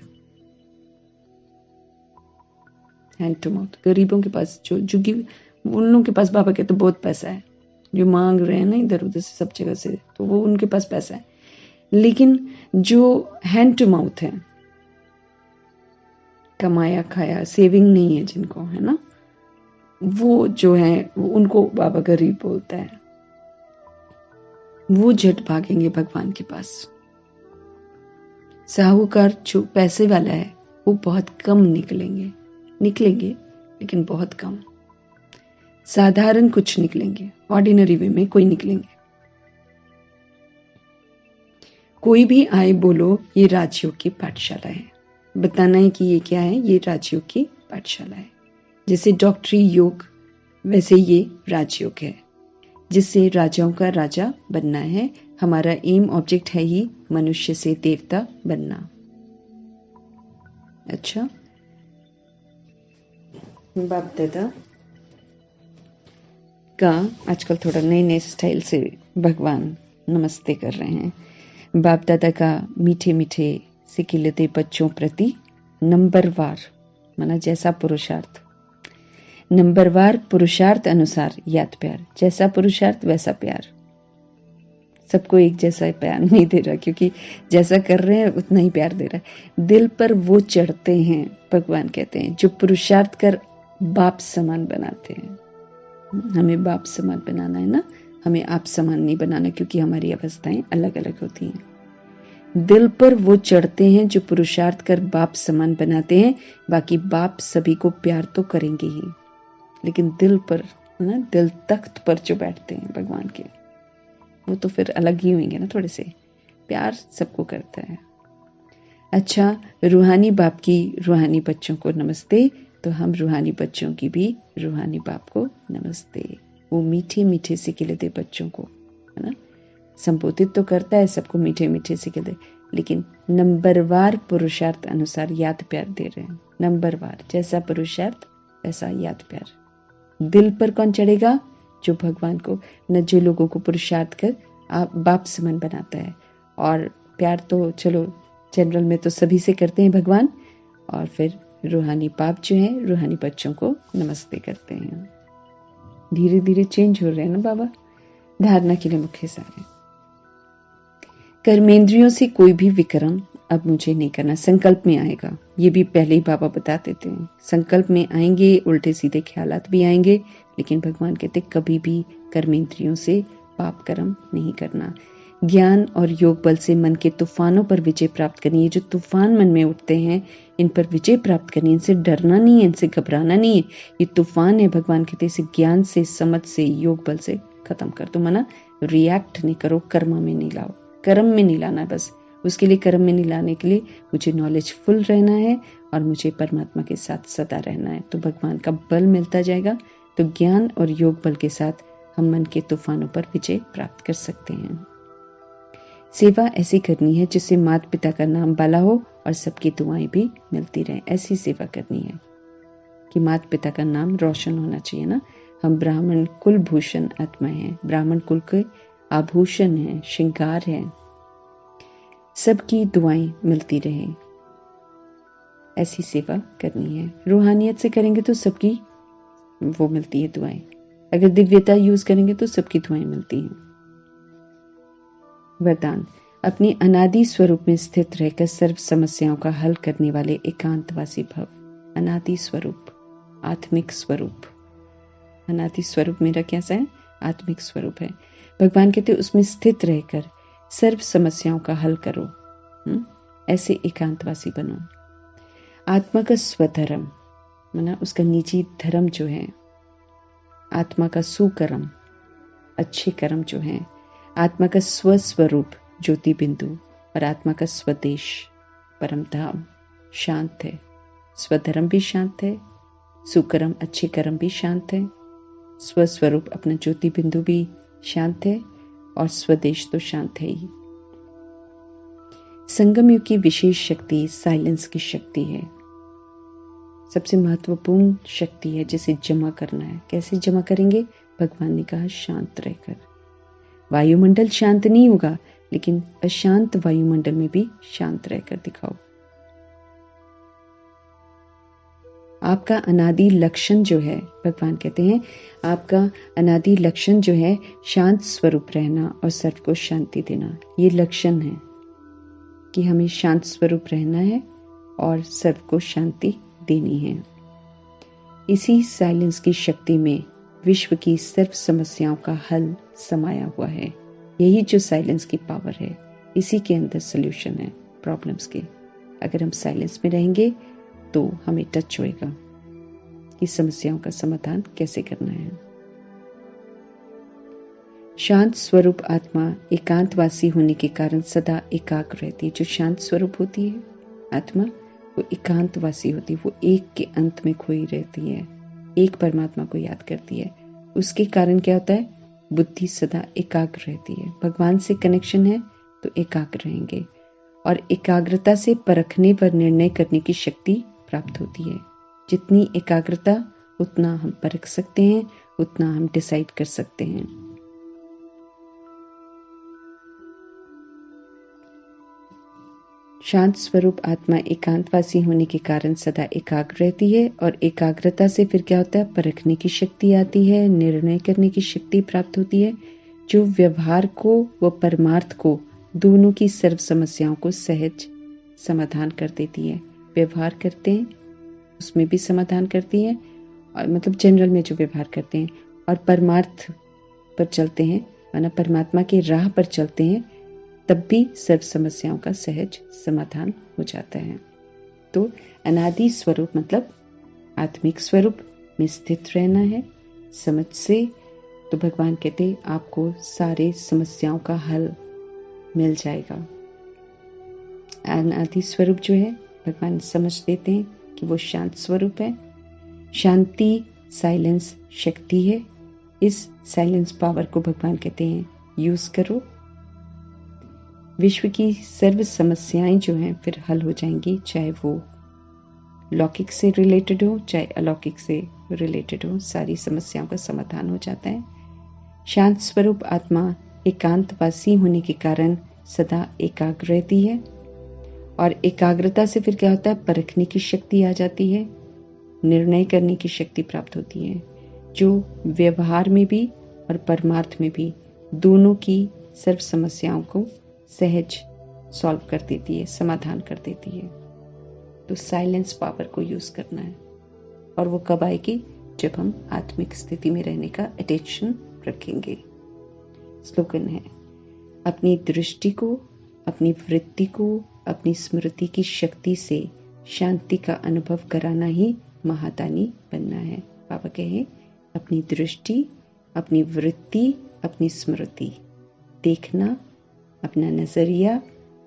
हैंड टू माउथ गरीबों के पास, जो झुग्गी, उन लोगों के पास बाबा कहते तो बहुत पैसा है, जो मांग रहे हैं ना इधर उधर से सब जगह से, तो वो उनके पास पैसा है। लेकिन जो हैंड टू माउथ है, कमाया खाया सेविंग नहीं है जिनको, है ना, वो जो है उनको बाबा गरीब बोलता है। वो झट भागेंगे भगवान के पास। साहूकार जो पैसे वाला है वो बहुत कम निकलेंगे लेकिन बहुत कम, साधारण कुछ निकलेंगे, ऑर्डिनरी वे में कोई निकलेंगे। कोई भी आए बोलो ये राजयोग की पाठशाला है, बताना है कि ये क्या है, ये राजयोग की पाठशाला है। जैसे डॉक्टरी योग वैसे ये राजयोग है, जिससे राजाओं का राजा बनना है। हमारा एम ऑब्जेक्ट है ही मनुष्य से देवता बनना। अच्छा, बाप दादा का आजकल थोड़ा नए नए स्टाइल से भगवान नमस्ते कर रहे हैं। बाप दादा का मीठे मीठे सिकिलते बच्चों प्रति नंबरवार, माना जैसा पुरुषार्थ, नंबरवार पुरुषार्थ अनुसार याद प्यार, जैसा पुरुषार्थ वैसा प्यार। सबको एक जैसा प्यार नहीं दे रहा, क्योंकि जैसा कर रहे हैं उतना ही प्यार दे रहा है। दिल पर वो चढ़ते हैं, भगवान कहते हैं, जो पुरुषार्थ कर बाप समान बनाते हैं। हमें बाप समान बनाना है ना, हमें आप समान नहीं बनाना, क्योंकि हमारी अवस्थाएं अलग अलग होती हैं। दिल पर वो चढ़ते हैं जो पुरुषार्थ कर बाप समान बनाते हैं। बाकी बाप सभी को प्यार तो करेंगे ही, लेकिन दिल पर, है ना, दिल तख्त पर जो बैठते हैं भगवान के, वो तो फिर अलग ही होंगे ना थोड़े से। प्यार सबको करता है। अच्छा, रूहानी बाप की रूहानी बच्चों को नमस्ते, तो हम रूहानी बच्चों की भी रूहानी बाप को नमस्ते। वो मीठे मीठे से खिलते बच्चों को, है ना, संबोधित तो करता है सबको मीठे मीठे से खिलते, लेकिन नंबरवार पुरुषार्थ अनुसार याद प्यार दे रहे हैं। नंबरवार, जैसा पुरुषार्थ वैसा याद प्यार। दिल पर कौन चढ़ेगा? जो भगवान को न, जो लोगों को पुरुषार्थ कर आप बाप समान बनाता है। और प्यार तो चलो जनरल में तो सभी से करते हैं भगवान, और फिर रूहानी बाप जो है रूहानी बच्चों को नमस्ते करते हैं। धीरे धीरे चेंज हो रहे हैं ना बाबा। धारणा के लिए मुख्य सारे, कर्मेंद्रियों से कोई भी विक्रम अब मुझे नहीं करना, संकल्प में आएगा। ये भी पहले ही बाबा बता देते हैं, संकल्प में आएंगे, उल्टे सीधे ख्यालात भी आएंगे, लेकिन भगवान कहते कभी भी कर्मेंद्रियों से पाप कर्म नहीं करना। ज्ञान और योग बल से मन के तूफानों पर विजय प्राप्त करनी है। जो तूफान मन में उठते हैं, इन पर विजय प्राप्त करनी है। इनसे डरना नहीं है, इनसे घबराना नहीं है। ये तूफान है, भगवान कहते इसे ज्ञान से, समझ से, योग बल से खत्म कर दो। मना रिएक्ट नहीं करो, कर्म में नहीं लाओ, कर्म में नहीं लाना। बस उसके लिए, कर्म में नहीं लाने के लिए मुझे नॉलेजफुल रहना है और मुझे परमात्मा के साथ सदा रहना है, तो भगवान का बल मिलता जाएगा। तो ज्ञान और योग बल के साथ हम मन के तूफानों पर विजय प्राप्त कर सकते हैं। सेवा ऐसी करनी है जिससे माता पिता का नाम बाला हो और सबकी दुआएं भी मिलती रहें। ऐसी सेवा करनी है कि माता पिता का नाम रोशन होना चाहिए ना। हम ब्राह्मण कुल भूषण आत्मा हैं, ब्राह्मण कुल के आभूषण हैं, श्रृंगार हैं, सबकी दुआएं मिलती रहे। ऐसी सेवा करनी है। रूहानियत से करेंगे तो सबकी वो मिलती है दुआएं। अगर दिव्यता यूज करेंगे तो सबकी दुआएं मिलती हैं। वरदान, अपने अनादि स्वरूप में स्थित रहकर सर्व समस्याओं का हल करने वाले एकांतवासी भव। अनादि स्वरूप, आत्मिक स्वरूप। अनादि स्वरूप मेरा कैसा है? आत्मिक स्वरूप है। भगवान कहते उसमें स्थित रहकर सर्व समस्याओं का हल करो। ऐसे एकांतवासी बनो। आत्मा का स्वधर्म, माना उसका निजी धर्म जो है, आत्मा का सुकर्म, अच्छे कर्म जो है, आत्मा का स्वस्वरूप ज्योति बिंदु, और आत्मा का स्वदेश परम धाम शांत है। स्वधर्म भी शांत है, सुकर्म अच्छे कर्म भी शांत है, स्वस्वरूप अपना ज्योति बिंदु भी शांत है, और स्वदेश तो शांत है ही। संगम युग की विशेष शक्ति साइलेंस की शक्ति है। सबसे महत्वपूर्ण शक्ति है जिसे जमा करना है। कैसे जमा करेंगे? भगवान ने कहा शांत रहकर। वायुमंडल शांत नहीं होगा, लेकिन अशांत वायुमंडल में भी शांत रहकर दिखाओ। आपका अनादि लक्षण जो है, भगवान कहते हैं आपका अनादि लक्षण जो है शांत स्वरूप रहना और सर्व को शांति देना। ये लक्षण है कि हमें शांत स्वरूप रहना है और सर्व को शांति देनी है। इसी साइलेंस की शक्ति में विश्व की सर्व समस्याओं का हल समाया हुआ है। यही जो साइलेंस की पावर है, इसी के अंदर सॉल्यूशन है प्रॉब्लम्स के। अगर हम साइलेंस में रहेंगे तो हमें टच होएगा कि समस्याओं का समाधान कैसे करना है। शांत स्वरूप आत्मा एकांतवासी होने के कारण सदा एकाग्र रहती है। जो शांत स्वरूप होती है आत्मा, वो एकांतवासी होती है, वो एक के अंत में खोई रहती है, एक परमात्मा को याद करती है। उसके कारण क्या होता है, बुद्धि सदा एकाग्र रहती है। भगवान से कनेक्शन है तो एकाग्र रहेंगे, और एकाग्रता से परखने पर निर्णय करने की शक्ति प्राप्त होती है। जितनी एकाग्रता उतना हम परख सकते हैं, उतना हम डिसाइड कर सकते हैं। शांत स्वरूप आत्मा एकांतवासी होने के कारण सदा एकाग्र रहती है, और एकाग्रता से फिर क्या होता है, परखने की शक्ति आती है, निर्णय करने की शक्ति प्राप्त होती है, जो व्यवहार को व परमार्थ को दोनों की सर्व समस्याओं को सहज समाधान कर देती है। व्यवहार करते हैं उसमें भी समाधान करती है, और मतलब जनरल में जो व्यवहार करते हैं, और परमार्थ पर चलते हैं, माना परमात्मा की राह पर चलते हैं, तब भी सर्व समस्याओं का सहज समाधान हो जाता है। तो अनादि स्वरूप मतलब आत्मिक स्वरूप में स्थित रहना है समझ से। तो भगवान कहते आपको सारे समस्याओं का हल मिल जाएगा। अनादि स्वरूप जो है भगवान समझ देते हैं कि वो शांत स्वरूप है। शांति साइलेंस शक्ति है। इस साइलेंस पावर को भगवान कहते हैं यूज करो। विश्व की सर्व समस्याएं जो हैं फिर हल हो जाएंगी, चाहे वो लौकिक से रिलेटेड हो चाहे अलौकिक से रिलेटेड हो, सारी समस्याओं का समाधान हो जाता है। शांत स्वरूप आत्मा एकांतवासी होने के कारण सदा एकाग्र रहती है, और एकाग्रता से फिर क्या होता है, परखने की शक्ति आ जाती है, निर्णय करने की शक्ति प्राप्त होती है, जो व्यवहार में भी और परमार्थ में भी दोनों की सर्व समस्याओं को सहज सॉल्व कर देती है, समाधान कर देती है। तो साइलेंस पावर को यूज करना है, और वो कब आएगी, जब हम आत्मिक स्थिति में रहने का अटेंशन रखेंगे। स्लोगन है, अपनी दृष्टि को, अपनी वृत्ति को, अपनी स्मृति की शक्ति से शांति का अनुभव कराना ही महादानी बनना है। बाबा कहे अपनी दृष्टि, अपनी वृत्ति, अपनी स्मृति, देखना, अपना नजरिया,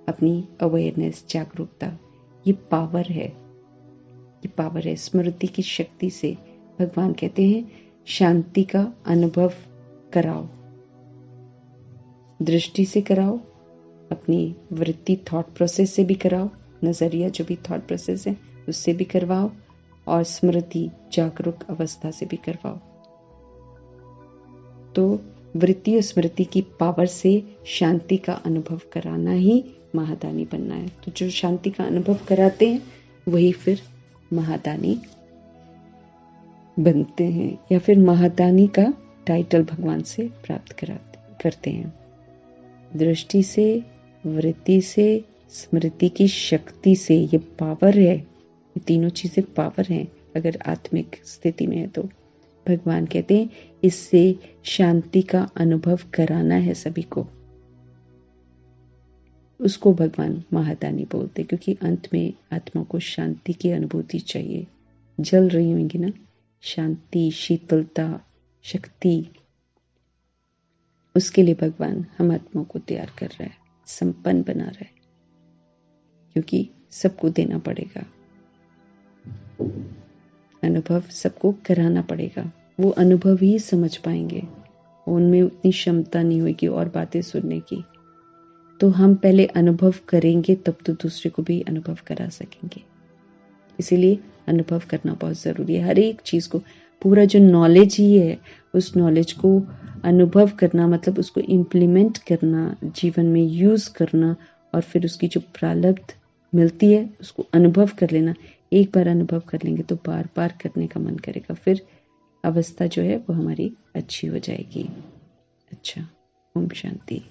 अपनी अवेयरनेस, जागरूकता, ये पावर है, ये पावर है। स्मृति की शक्ति से भगवान कहते हैं शांति का अनुभव कराओ। दृष्टि से कराओ, अपनी वृत्ति थॉट प्रोसेस से भी कराओ, नजरिया जो भी थॉट प्रोसेस है उससे भी करवाओ, और स्मृति जागरूक अवस्था से भी करवाओ। तो वृत्ति और स्मृति की पावर से शांति का अनुभव कराना ही महादानी बनना है। तो जो शांति का अनुभव कराते हैं वही फिर महादानी बनते हैं, या फिर महादानी का टाइटल भगवान से प्राप्त करते हैं। दृष्टि से, वृत्ति से, स्मृति की शक्ति से, ये पावर है, ये तीनों चीजें पावर हैं अगर आत्मिक स्थिति में है तो। भगवान कहते हैं इससे शांति का अनुभव कराना है सभी को, उसको भगवान महादानी बोलते, क्योंकि अंत में आत्मा को शांति की अनुभूति चाहिए। जल रही होंगी ना, शांति, शीतलता, शक्ति, उसके लिए भगवान हम आत्मा को तैयार कर रहा है, संपन्न बना रहा है, क्योंकि सबको देना पड़ेगा, अनुभव सबको कराना पड़ेगा। वो अनुभव ही समझ पाएंगे, उनमें उतनी क्षमता नहीं होगी और बातें सुनने की। तो हम पहले अनुभव करेंगे तब तो दूसरे को भी अनुभव करा सकेंगे। इसीलिए अनुभव करना बहुत जरूरी है। हर एक चीज को पूरा जो नॉलेज ही है उस नॉलेज को अनुभव करना, मतलब उसको इम्प्लीमेंट करना, जीवन में यूज़ करना, और फिर उसकी जो प्रारब्ध मिलती है उसको अनुभव कर लेना। एक बार अनुभव कर लेंगे तो बार बार करने का मन करेगा, फिर अवस्था जो है वो हमारी अच्छी हो जाएगी। अच्छा, ओम शांति।